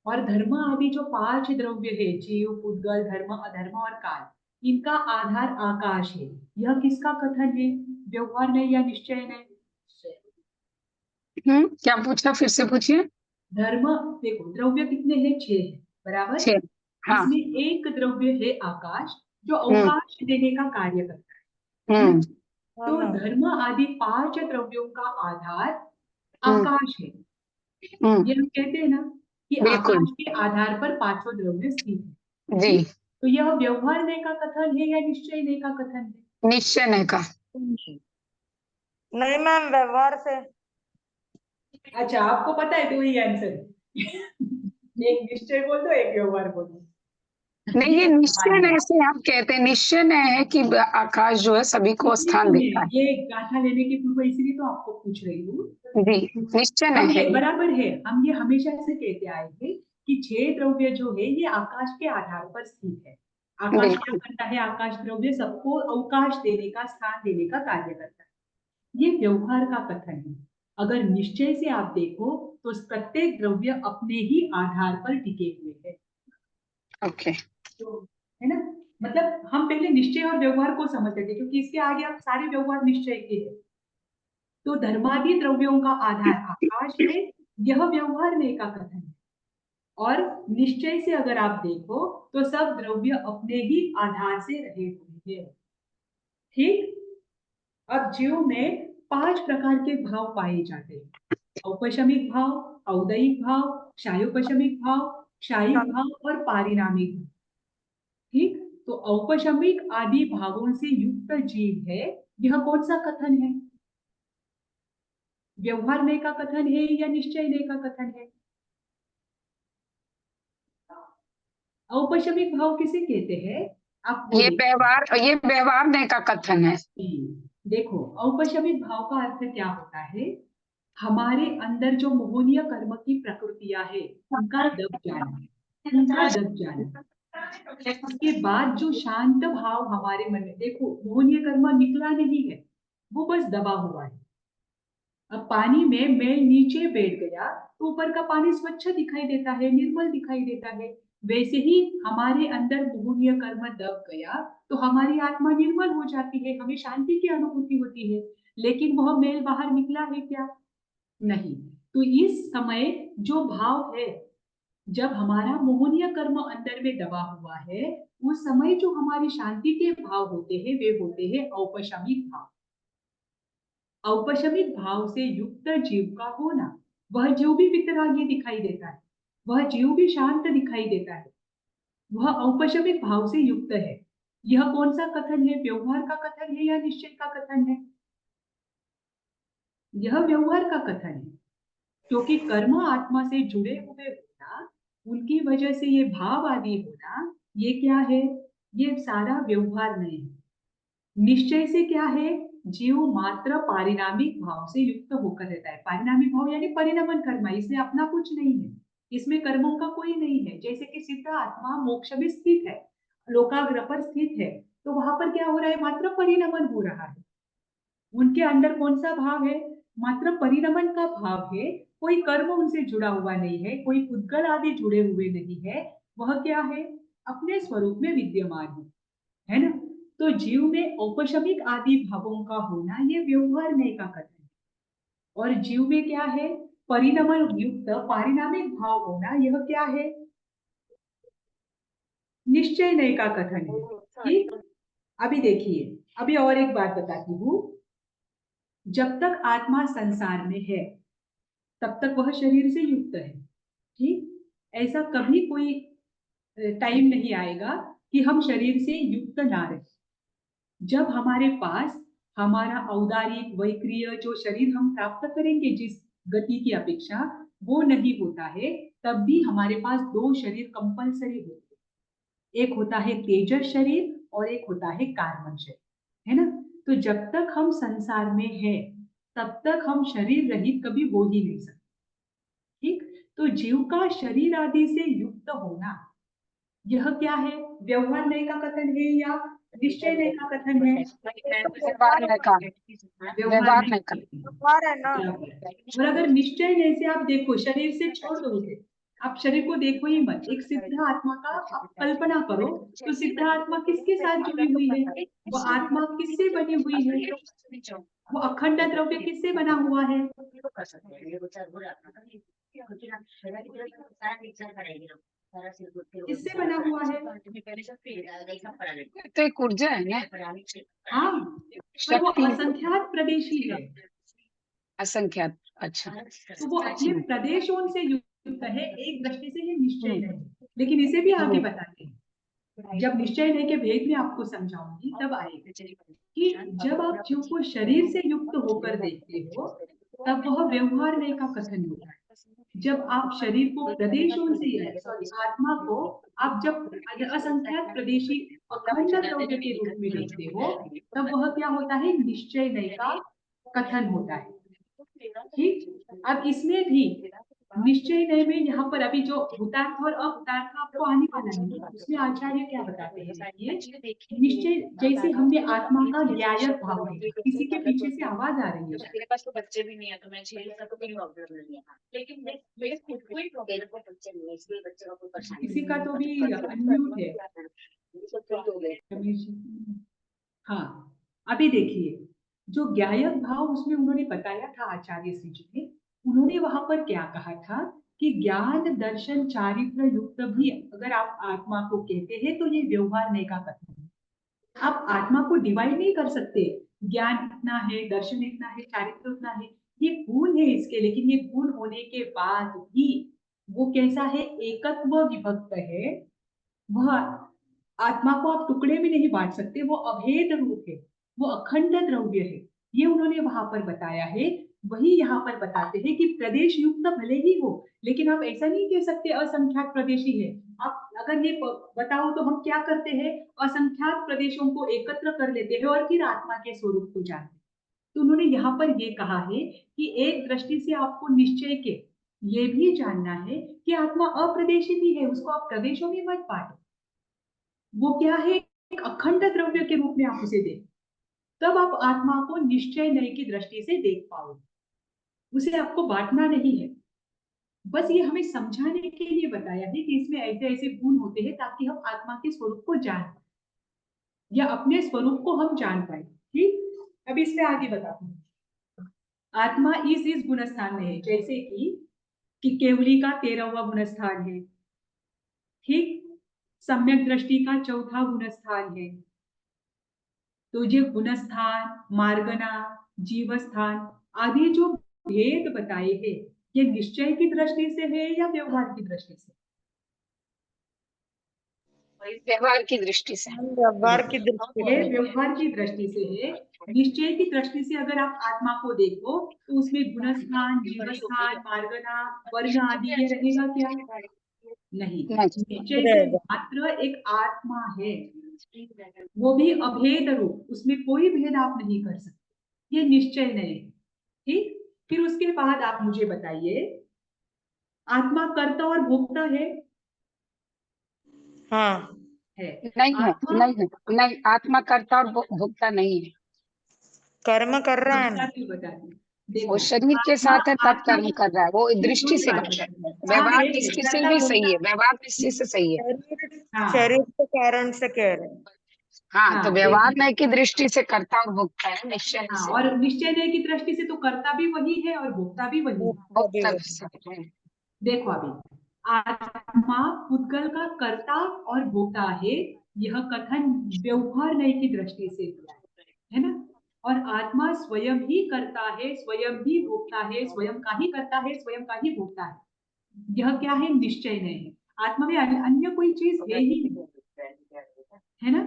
और धर्म आदि जो 5 द्रव्य है, जीव, पुद्गल, धर्म, अधर्म और काल, इनका आधार आकाश है, यह किसका कथन है, व्यवहार नहीं या निश्चय नहीं। क्या पूछा, फिर से पूछिए। धर्म, देखो द्रव्य कितने हैं, 6 है, बराबर। 6, हाँ। इसमें एक द्रव्य है आकाश, जो अवकाश देने का कार्य करता है। तो धर्म आदि 5 द्रव्यों का आधार आकाश है, ये हम कहते हैं ना कि आकाश के आधार पर 5 द्रव्य स्थित है। जी, तो यह व्यवहार नय का कथन है या निश्चय नय का कथन है, निश्चय नय का। नहीं मैम, व्यवहार से। अच्छा आपको पता है, तो वही आंसर एक निश्चय बोल दो, एक व्यवहार बोल दो। नहीं, ये निश्चय नय से आप कहते हैं, निश्चय नय है कि आकाश जो है सभी को स्थान देता है। ये गाथा लेने के पूर्व इसलिए तो आपको पूछ रही हूँ। जी, निश्चय हम नय ये है। बराबर है, हम ये हमेशा से कहते आए थे कि 6 द्रव्य जो है ये आकाश के आधार पर स्थित है। आकाश क्या करता है, आकाश द्रव्य सबको अवकाश देने का, स्थान देने का कार्य करता है, ये व्यवहार का कथन है। अगर निश्चय से आप देखो तो प्रत्येक द्रव्य अपने ही आधार पर टिके हुए है। ओके, है ना, मतलब हम पहले निश्चय और व्यवहार को समझते थे, क्योंकि इसके आगे आप सारे व्यवहार निश्चय के हैं। तो धर्मादि द्रव्यों का आधार आकाश है, यह व्यवहार नय का कथन है। और निश्चय से अगर आप देखो तो सब द्रव्य अपने ही आधार से रहे हुए हैं। ठीक, अब जीव में 5 प्रकार के भाव पाए जाते हैं, औपशमिक भाव, औदयिक भाव, क्षायोपशमिक भाव, क्षायिक भाव और पारिणामिक भाव। ठीक, तो औपशमिक आदि भावों से युक्त जीव है, यह कौन सा कथन है, व्यवहार नय का कथन है या निश्चय नय का कथन है। औपशमिक भाव किसे कहते हैं, आप ये व्यवहार नय का कथन है। देखो औपशमिक भाव का अर्थ क्या होता है, हमारे अंदर जो मोहनीय कर्म की प्रकृतियां है उनका दब जाना, उनका दब जाना। उसके बाद जो शांत भाव हमारे मन में, देखो मोहनीय कर्म निकला नहीं है, वो बस दबा हुआ है। अब पानी में मैल नीचे बैठ गया तो ऊपर का पानी स्वच्छ दिखाई देता है, निर्मल दिखाई देता है। वैसे ही हमारे अंदर मोहनीय कर्म दब गया तो हमारी आत्मा निर्मल हो जाती है, हमें शांति की अनुभूति होती है। लेकिन वह मैल बाहर निकला है क्या? नहीं। तो इस समय जो भाव है, जब हमारा मोहनीय कर्म अंदर में दबा हुआ है, उस समय जो हमारी शांति के भाव होते हैं वे होते हैं औपशमिक भाव। औपशमिक भाव से युक्त जीव का होना, वह जीव भी वितरागी दिखाई देता है, वह जीव भी शांत दिखाई देता है, वह औपशमिक भाव से युक्त है। यह कौन सा कथन है? व्यवहार का कथन है या निश्चय का कथन है? यह व्यवहार का कथन है, क्योंकि कर्म आत्मा से जुड़े हुए होना, उनकी वजह से ये भाव आदि होना, ये क्या है? ये सारा व्यवहार नहीं है। निश्चय से क्या है? जीव मात्र पारिणामिक भाव से युक्त होकर रहता है। पारिणामिक भाव यानी परिणमन कर्म, इसमें अपना कुछ नहीं है, इसमें कर्मों का कोई नहीं है। जैसे कि सिद्ध आत्मा मोक्ष में स्थित है, लोकाग्र पर स्थित है, तो वहां पर क्या हो रहा है? मात्र परिणमन हो रहा है। उनके अंदर कौन सा भाव है? मात्र परिणमन का भाव है। कोई कर्म उनसे जुड़ा हुआ नहीं है, कोई पुद्गल आदि जुड़े हुए नहीं है। वह क्या है? अपने स्वरूप में विद्यमान है ना? तो जीव में औपशमिक आदि भावों का होना ये व्यवहार नहीं का कथन है। और जीव में क्या है? परिणमन युक्त पारिणामिक भाव होना, यह क्या है? निश्चय नहीं का कथन है। ठीक, अभी देखिए, अभी और एक बात बताती हूँ। जब तक आत्मा संसार में है तब तक वह शरीर से युक्त है। ठीक, ऐसा कभी कोई टाइम नहीं आएगा कि हम शरीर से युक्त ना रहे। जब हमारे पास हमारा औदारिक वैक्रिय जो शरीर हम प्राप्त करेंगे जिस गति की अपेक्षा, वो नहीं होता है, तब भी हमारे पास दो शरीर कंपलसरी होते हैं। एक होता है तेजस शरीर और एक होता है कार्बन शरीर, है ना? तो जब तक हम संसार में है तब तक हम शरीर रहित कभी हो ही नहीं सकते। ठीक, तो जीव का शरीर आदि से युक्त होना, यह क्या है? व्यवहार नहीं का कथन है या निश्चय नहीं का कथन है? व्यवहार नहीं का, व्यवहार नहीं का। व्यवहार है ना। और अगर निश्चय नहीं से आप देखो, शरीर से छोड़ दो उसे, आप शरीर को देखो ही मत, एक सिद्ध आत्मा का आप कल्पना करो, तो सिद्ध आत्मा किसके साथ जुड़ी हुई है? वो आत्मा किससे बनी हुई है? वो अखंड द्रव्य किससे बना हुआ है? किससे बना हुआ है? तो एक ऊर्जा है ना, हाँ, पर वो शक्ति, असंख्यात प्रदेशी है, असंख्यात। अच्छा, तो वो अपने प्रदेशों से युक्त है। एक दृष्टि से ये निश्चय नहीं, लेकिन इसे भी आगे बताते हैं। जब निश्चय नहीं के भेद में आपको समझाऊंगी तब आएगा कि जब आप जीव को शरीर से युक्त होकर देखते हो तब वह व्यवहार नहीं का कथन होता है। जब आप शरीर को प्रदेशों से, सॉरी आत्मा को आप जब असंख्यात प्रदेशी अखंड द्रव्य के रूप में देखते हो तब वह क्या होता है? निश्चय नहीं का कथन होता है। ठीक, अब इसमें भी निश्चय नहीं में यहाँ पर अभी जो भूतार्थ और अभूतार्थ आपको आने वाला है, उसमें आचार्य क्या बताते हैं? देखिए, निश्चय जैसे हमने आत्मा का ज्ञायक भाव देखा, किसी के पीछे से आवाज आ रही है, मेरे पास तो बच्चे भी नहीं है, तो मैं 6 साल तो कोई प्रॉब्लम नहीं है, लेकिन मेरे खुद को ही प्रॉब्लम को बच्चे नहीं है, इसलिए बच्चे का कोई परेशानी किसी का तो भी अनम्यूट है। रमेश जी, हाँ, अभी देखिए, जो ज्ञायक भाव उसमें उन्होंने बताया था आचार्य श्री जी ने, उन्होंने वहां पर क्या कहा था कि ज्ञान दर्शन चारित्र युक्त भी अगर आप आत्मा को कहते हैं तो ये व्यवहार नहीं का कथन है। आप आत्मा को डिवाइड नहीं कर सकते, ज्ञान इतना है, दर्शन इतना है, चारित्र उतना है, ये गुण है इसके, लेकिन ये गुण होने के बाद भी वो कैसा है? एकत्व विभक्त है। वह आत्मा को आप टुकड़े में नहीं बांट सकते, वो अभेद रूप है, वो अखंड द्रव्य है, ये उन्होंने वहां पर बताया है। वही यहाँ पर बताते हैं कि प्रदेश युक्त भले ही हो, लेकिन आप ऐसा नहीं कह सकते असंख्यात प्रदेशी है। आप अगर ये बताओ तो हम क्या करते हैं? असंख्यात प्रदेशों को एकत्र कर लेते हैं और फिर आत्मा के स्वरूप को जानते हैं। तो उन्होंने यहाँ पर ये कहा है कि एक दृष्टि से आपको निश्चय के ये भी जानना है कि आत्मा अप्रदेशी भी है, उसको आप प्रदेशों में मत बांटो। वो क्या है, एक अखंड द्रव्य के रूप में आप उसे देख, तब आप आत्मा को निश्चय नय की दृष्टि से देख पाओगे। उसे आपको बांटना नहीं है, बस ये हमें समझाने के लिए बताया है कि इसमें ऐसे ऐसे गुण होते हैं ताकि हम आत्मा के स्वरूप को जान पाए या अपने स्वरूप को हम जान पाए। ठीक, अब इसमें आगे बताती हूँ। आत्मा इस गुण स्थान में है, जैसे कि केवली का 13वां गुण स्थान है, ठीक, सम्यक दृष्टि का 4था गुण स्थान है। तो ये गुण स्थान, मार्गना, जीव स्थान आदि जो भेद बताए हैं, ये निश्चय की दृष्टि से है या व्यवहार की दृष्टि से? व्यवहार की दृष्टि से। व्यवहार की दृष्टि ये से। व्यवहार की दृष्टि से है। निश्चय की दृष्टि से अगर आप आत्मा को देखो तो उसमें गुणस्थान, जीवस्थान, मार्गना, वर्ग आदि ये रहेगा क्या? नहीं, नहीं। निश्चय से मात्र एक आत्मा है, वो भी अभेद रूप, उसमें कोई भेद आप नहीं कर सकते, ये निश्चय नहीं है। ठीक, फिर उसके बाद आप मुझे बताइए, आत्मा कर्ता और भोक्ता है? हाँ, है। नहीं है, आत्मा नहीं है, नहीं, आत्मा कर्ता और भोक्ता नहीं है। कर्म कर रहा है ना। क्यों बताती हूँ? वो देखो, शरीर के आत्मा साथ है तब आत्मा कर्म कर रहा है, वो दृष्टि कोई से बात कर रहा नहीं, है। हाँ व्यवहार है, दृष्टि से कर्ता भी सही भोक्ता, है, व्यवहार दृष्टि से सही है। शरीर हाँ शरीर के कारण से कह रहे हैं। हाँ, हाँ तो व्यवहार देखिए, नहीं की दृष्टि से कर्ता और भोक्ता है, निश्चय हाँ, से और निश्चय नहीं की दृष्टि से तो कर्ता भी वही है और भोक्ता भी वही है। अभी भोक्ता वो भी सही है। देखो अभी, आत्मा पुद्गल का कर्ता और भोक्ता है, यह कथन व्यवहार नहीं की दृष्टि से दिया है ना? और आत्मा स्वयं ही करता है, स्वयं ही भोगता है, स्वयं का ही करता है, स्वयं का ही भोगता है, यह क्या है? निश्चय नहीं है। आत्मा में अन्य कोई चीज है ही नहीं, है ना?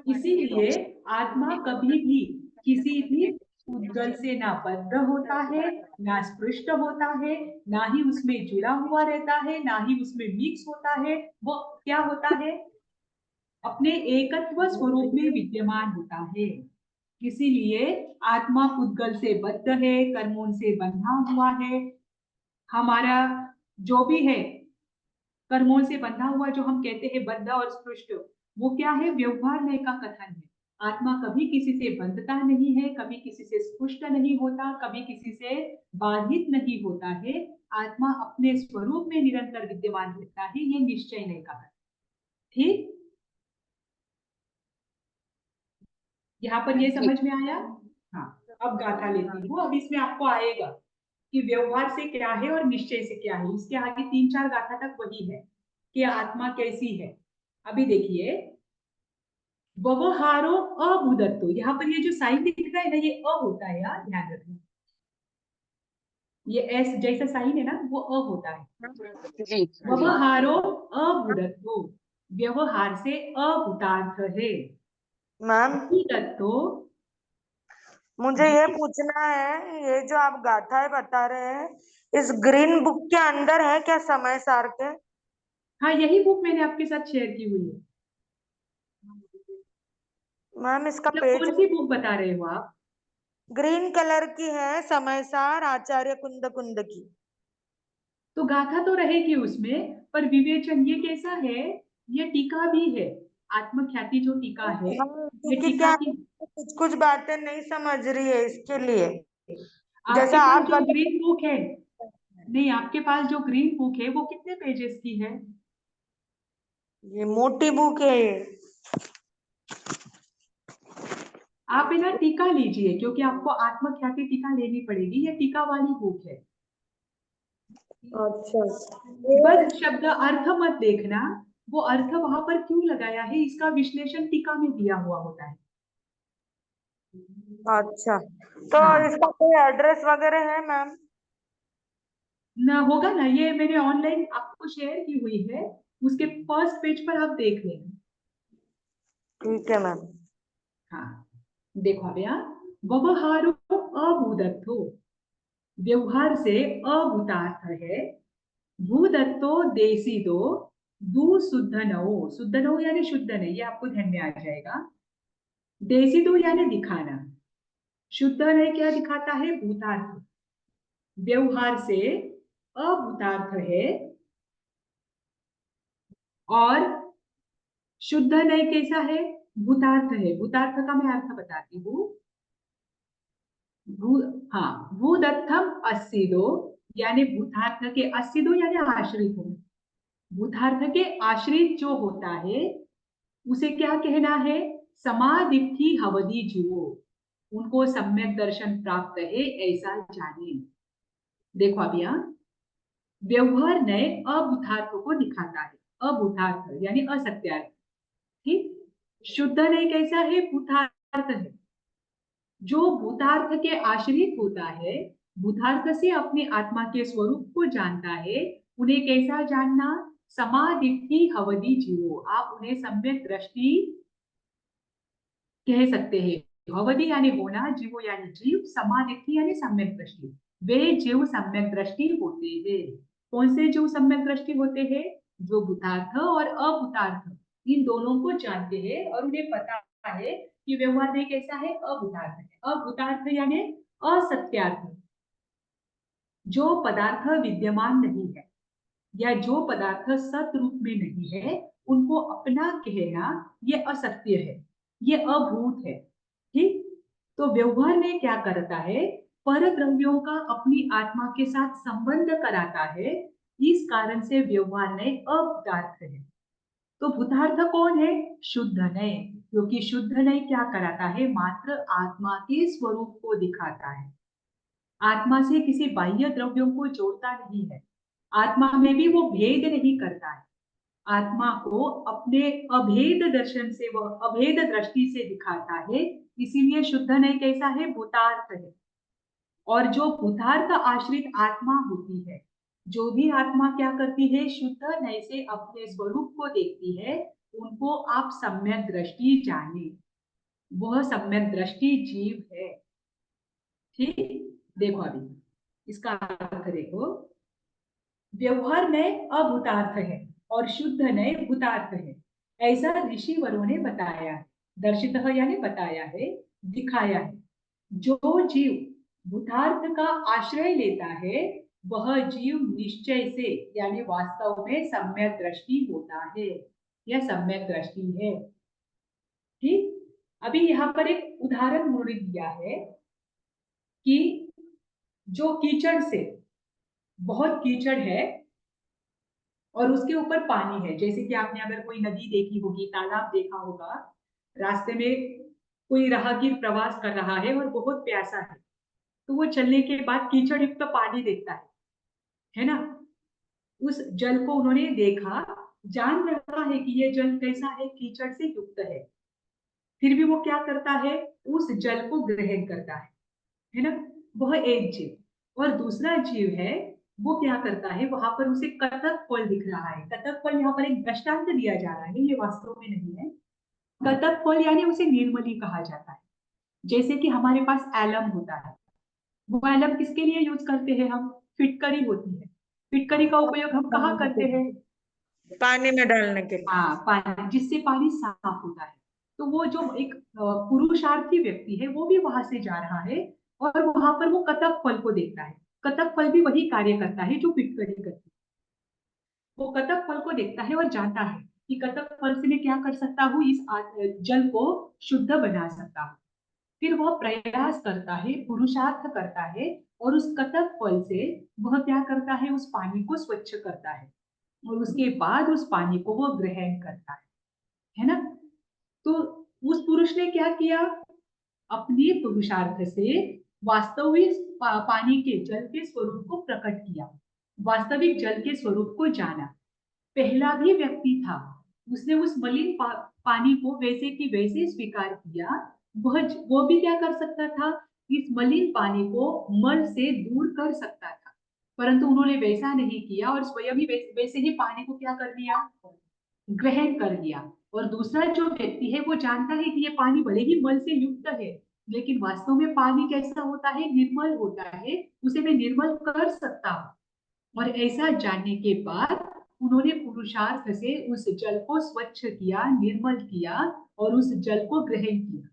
इसीलिए आत्मा कभी भी किसी भी उद्गल से ना बद्ध होता है, ना स्पृष्ट होता है, ना ही उसमें जुड़ा हुआ रहता है, ना ही उसमें मिक्स होता है। वो क्या होता है? अपने एकत्व स्वरूप में विद्यमान होता है। इसीलिए आत्मा उद्गल से बद्ध है, कर्मों से बंधा हुआ है। हमारा जो भी है, कर्मों से बंधा हुआ जो हम कहते हैं बद्ध और स्पृष्ट, वो क्या है? व्यवहार में का कथन है। आत्मा कभी किसी से बंधता नहीं है, कभी किसी से स्पृष्ट नहीं होता, कभी किसी से बाधित नहीं होता है। आत्मा अपने स्वरूप में निरंतर विद्यमान रहता है, ये निश्चय नहीं का कथन। ठीक, यहाँ पर ये समझ में आया? हाँ, अब गाथा लेती हूँ। अब इसमें आपको आएगा कि व्यवहार से क्या है और निश्चय से क्या है। इसके आगे 3-4 गाथा तक वही है कि आत्मा कैसी है। अभी देखिए, व्यवहारो अभूदत्तो, यहाँ पर ये जो साइन दिख रहा है ना, ये अ होता है यार, ध्यान रखना। ये एस जैसा साइन है ना, वो अ होता है। जी। व्यवहारो अभूदत्तो, व्यवहार से अभूतार्थ है। मैम, भूदत्तो, मुझे जी, ये पूछना है, ये जो आप गाथाएं बता रहे हैं, इस ग्रीन बुक के अंदर है क्या समय सार के? हाँ यही बुक मैंने आपके साथ शेयर की हुई है। मैम, इसका मतलब पेज कौन सी बुक बता रहे हो आप? ग्रीन कलर की है, समय सार आचार्य कुंद कुंद की। तो गाथा तो रहेगी उसमें, पर विवेचन ये कैसा है? ये टीका भी है, आत्मख्याति जो टीका है, हाँ, ये क्योंकि टीका क्या की। है, कुछ कुछ बातें नहीं समझ रही है, इसके लिए। आपके जैसा पास आप जो बता, ग्रीन बुक है, नहीं, आपके पास जो ग्रीन बुक है वो कितने पेजेस की है? ये मोटी बुक है ये। आप है ना टीका लीजिए, क्योंकि आपको आत्मख्याति टीका लेनी पड़ेगी, ये टीका वाली बुक है। अच्छा, बस शब्द अर्थ मत देखना, वो अर्थ वहां पर क्यों लगाया है इसका विश्लेषण टीका में दिया हुआ होता है। अच्छा, तो हाँ, इसका कोई एड्रेस वगैरह है मैम? ना होगा ना, ये मैंने ऑनलाइन आपको शेयर की हुई है, उसके फर्स्ट पेज पर आप देख लेना। ठीक है मैम। हाँ, देखो अब यहाँ, व्यवहारो अभूदत्तो, व्यवहार से अभूतार्थ है। भूदत्तो देसी दो, दू शुद्ध नओ, शुद्ध नओ यानी शुद्ध नहीं, ये आपको ध्यान में आ जाएगा। देसी दो यानी दिखाना, शुद्ध नहीं क्या दिखाता है? भूतार्थ। व्यवहार से अभूतार्थ है और शुद्ध नय कैसा है? भूतार्थ है। भूतार्थ का मैं अर्थ बताती हूँ। भूदत्थम अस्सिदो, यानी भूतार्थ के अस्सिदो यानी आश्रित हो। भूतार्थ के आश्रित जो होता है उसे क्या कहना है? समादित्थि हवदि जीवो, उनको सम्यक दर्शन प्राप्त है ऐसा जाने। देखो अब यहाँ व्यवहार नए अभूतार्थ को दिखाता है। अभूतार्थ यानी असत्यार्थ। ठीक। शुद्ध नय कैसा है? भूतार्थ है। जो भूतार्थ के आश्रित होता है, भूतार्थ से अपने आत्मा के स्वरूप को जानता है, उन्हें कैसा जानना? समादित्थि हवदि जीवो, आप उन्हें सम्यक दृष्टि कह सकते हैं। भवदि यानी होना, जीवो यानी जीव, समादित्थि यानी सम्यक दृष्टि। वे जीव सम्यक दृष्टि होते हैं। कौन से जीव सम्यक दृष्टि होते हैं? जो भूतार्थ और अभूतार्थ इन दोनों को जानते हैं और उन्हें पता है कि व्यवहार में कैसा है? अभूतार्थ है। अभूतार्थ यानी असत्यार्थ, जो पदार्थ विद्यमान नहीं है या जो पदार्थ सत रूप में नहीं है, उनको अपना कहना ये असत्य है, ये अभूत है। ठीक। तो व्यवहार में क्या करता है? पर द्रव्यों का अपनी आत्मा के साथ संबंध कराता है। इस कारण से व्यवहार में अभूतार्थ है। तो भूतार्थ कौन है? शुद्ध नय, क्योंकि शुद्ध नय क्या कराता है? मात्र आत्मा के स्वरूप को दिखाता है। आत्मा से किसी बाह्य द्रव्यों को जोड़ता नहीं है। आत्मा में भी वो भेद नहीं करता है। आत्मा को अपने अभेद दर्शन से, वह अभेद दृष्टि से दिखाता है। इसीलिए शुद्ध नय कैसा है? भूतार्थ है। और जो भूतार्थ आश्रित आत्मा होती है, जो भी आत्मा क्या करती है? शुद्ध नय से अपने स्वरूप को देखती है, उनको आप सम्यक दृष्टि जाने। वह सम्यक दृष्टि जीव है। ठीक। देखो अभी इसका अर्थ देखो। व्यवहार में अभूतार्थ है और शुद्ध नय भूतार्थ है, ऐसा ऋषिवरों ने बताया है। दर्शित यानी बताया है, दिखाया है। जो जीव भूतार्थ का आश्रय लेता है, वह जीव निश्चय से यानी वास्तव में सम्यक दृष्टि होता है। यह सम्यक दृष्टि है। ठीक। अभी यहाँ पर एक उदाहरण उन्होंने दिया है कि जो कीचड़ से, बहुत कीचड़ है और उसके ऊपर पानी है, जैसे कि आपने अगर कोई नदी देखी होगी, तालाब देखा होगा, रास्ते में कोई राहगीर प्रवास कर रहा है और बहुत प्यासा है, तो वो चलने के बाद कीचड़ युक्त पानी देखता है ना? उस जल को उन्होंने देखा, जान रहा है कि ये जल कैसा है? कीचड़ से युक्त है। फिर भी वो क्या करता है? उस जल को ग्रहण करता है ना? वह एक जीव। और दूसरा जीव है, वो क्या करता है? वहां पर उसे कतक फल दिख रहा है। कतक फल यहाँ पर एक दृष्टांत दिया जा रहा है, ये वास्तव में नहीं है। कतक फल यानी उसे निर्मली कहा जाता है। जैसे कि हमारे पास एलम होता है, वो एलम किसके लिए यूज करते हैं हम? फिटकरी होती है। फिटकरी का उपयोग हम कहाँ करते हैं? पानी में डालने के लिए। हाँ, पानी, जिससे पानी साफ होता है। तो वो जो एक पुरुषार्थी व्यक्ति है, वो भी वहां से जा रहा है और वहां पर वो कतक फल को देखता है। कतक फल भी वही कार्य करता है जो फिटकरी करती है। वो कतक फल को देखता है और जानता है कि कतक फल से मैं क्या कर सकता हूँ? इस जल को शुद्ध बना सकता हूँ। फिर वह प्रयास करता है, पुरुषार्थ करता है और उस कतक फल से वह क्या करता है? उस पानी को स्वच्छ करता है और उसके बाद उस पानी को वह ग्रहण करता है ना? तो उस पुरुष ने क्या किया? अपने पुरुषार्थ से वास्तविक पानी के जल के स्वरूप को प्रकट किया, वास्तविक जल के स्वरूप को जाना। पहला भी व्यक्ति था, उसने उस मलिन पानी को वैसे की वैसे स्वीकार किया। वो भी क्या कर सकता था? इस मलिन पानी को मल से दूर कर सकता था, परंतु उन्होंने वैसा नहीं किया और स्वयं ही वैसे ही पानी को क्या कर लिया? ग्रहण कर लिया। और दूसरा जो व्यक्ति है, वो जानता है कि ये पानी भले ही मल से युक्त है, लेकिन वास्तव में पानी कैसा होता है? निर्मल होता है, उसे मैं निर्मल कर सकता हूँ। और ऐसा जानने के बाद उन्होंने पुरुषार्थ से उस जल को स्वच्छ किया, निर्मल किया और उस जल को ग्रहण किया।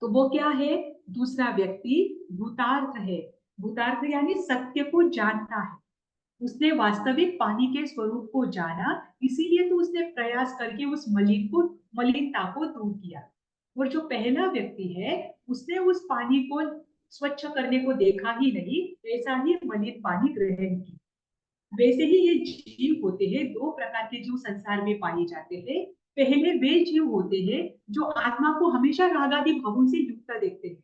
तो वो क्या है? दूसरा व्यक्ति भूतार्थ है। भूतार्थ यानी सत्य को जानता है। उसने वास्तविक पानी के स्वरूप को जाना, इसीलिए तो उसने प्रयास करके उस मलिनता को दूर किया। और जो पहला व्यक्ति है उसने उस पानी को स्वच्छ करने को देखा ही नहीं, ऐसा ही मलिन पानी ग्रहण किया। वैसे ही ये जीव होते हैं, दो प्रकार के जीव संसार में पाए जाते हैं। पहले वे जीव होते हैं जो आत्मा को हमेशा रागादि भावों से युक्त देखते हैं।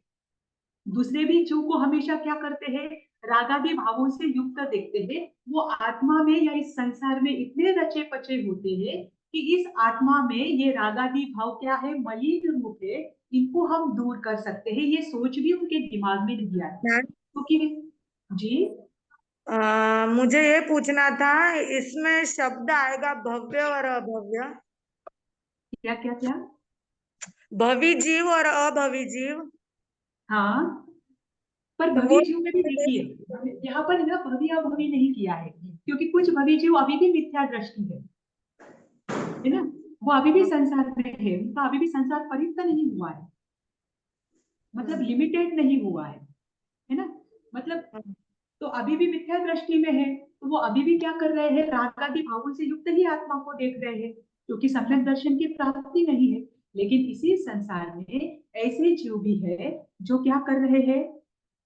दूसरे भी जीव को हमेशा क्या करते हैं, रागादि भावों से युक्त देखते हैं। वो आत्मा में या इस संसार में इतने रचे पचे होते हैं कि इस आत्मा में ये रागादि भाव क्या है, मलिन रूप है, इनको हम दूर कर सकते हैं। ये सोच भी उनके दिमाग में नहीं आती मैम, क्योंकि जी मुझे ये पूछना था, इसमें शब्द आएगा भव्य और अभव्य? क्या क्या क्या भवी जीव और अभवी जीव, हाँ, पर तो वो भवी जीव में भी देखिए, यहाँ पर ना भवी अभवी नहीं किया है, क्योंकि कुछ भवी जीव अभी भी मिथ्या दृष्टि है ना, वो अभी भी संसार में है, उनका अभी भी संसार परित्त नहीं हुआ है, मतलब लिमिटेड नहीं हुआ है ना, मतलब तो अभी भी मिथ्या दृष्टि में है, तो वो अभी भी क्या कर रहे हैं, राग आदि भावों से युक्त ही आत्मा को देख रहे हैं, क्योंकि सम्यक दर्शन की प्राप्ति नहीं है। लेकिन इसी संसार में ऐसे जीव भी है जो क्या कर रहे हैं,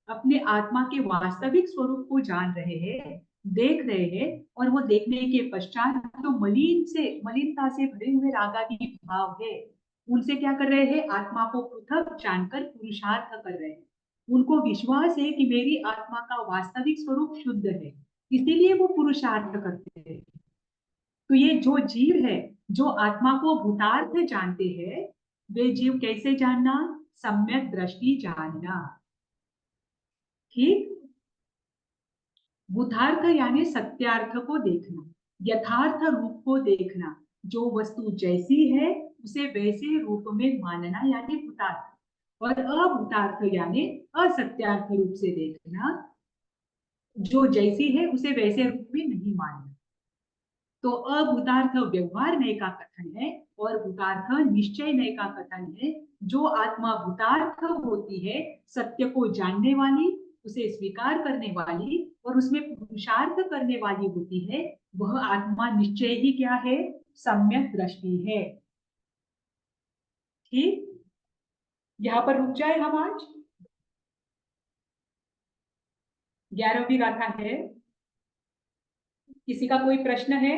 अपने आत्मा के वास्तविक स्वरूप को जान रहे हैं, देख रहे हैं, और वो देखने के पश्चात जो मलिनता से भरे हुए रागादि भाव है, उनसे क्या कर रहे हैं, आत्मा को पृथक जानकर पुरुषार्थ कर रहे हैं। उनको विश्वास है कि मेरी आत्मा का वास्तविक स्वरूप शुद्ध है, इसीलिए वो पुरुषार्थ करते हैं। तो ये जो जीव है जो आत्मा को भूतार्थ जानते हैं, वे जीव कैसे जानना, सम्यक दृष्टि जानना। ठीक, बुद्धार्थ यानी सत्यार्थ को देखना, यथार्थ रूप को देखना, जो वस्तु जैसी है उसे वैसे रूप में मानना यानी भूतार्थ, और अभूतार्थ यानी असत्यार्थ रूप से देखना, जो जैसी है उसे वैसे रूप में नहीं मानना। तो अभूतार्थ व्यवहार नय का कथन है और भूतार्थ निश्चय नय का कथन है। जो आत्मा भूतार्थ होती है, सत्य को जानने वाली, उसे स्वीकार करने वाली और उसमें पुरुषार्थ करने वाली होती है, वह आत्मा निश्चय ही क्या है, सम्यक दृष्टि है। ठीक, यहाँ पर रुक जाए हम आज। 11वीं गाथा है, किसी का कोई प्रश्न है?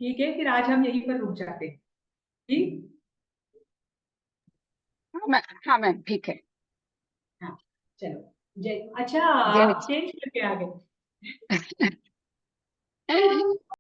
ठीक है, फिर आज हम यहीं पर रुक जाते हैं। ठीक, हाँ मैम ठीक है। हाँ चलो, जय। अच्छा, जय आप चेंज करके आ गए।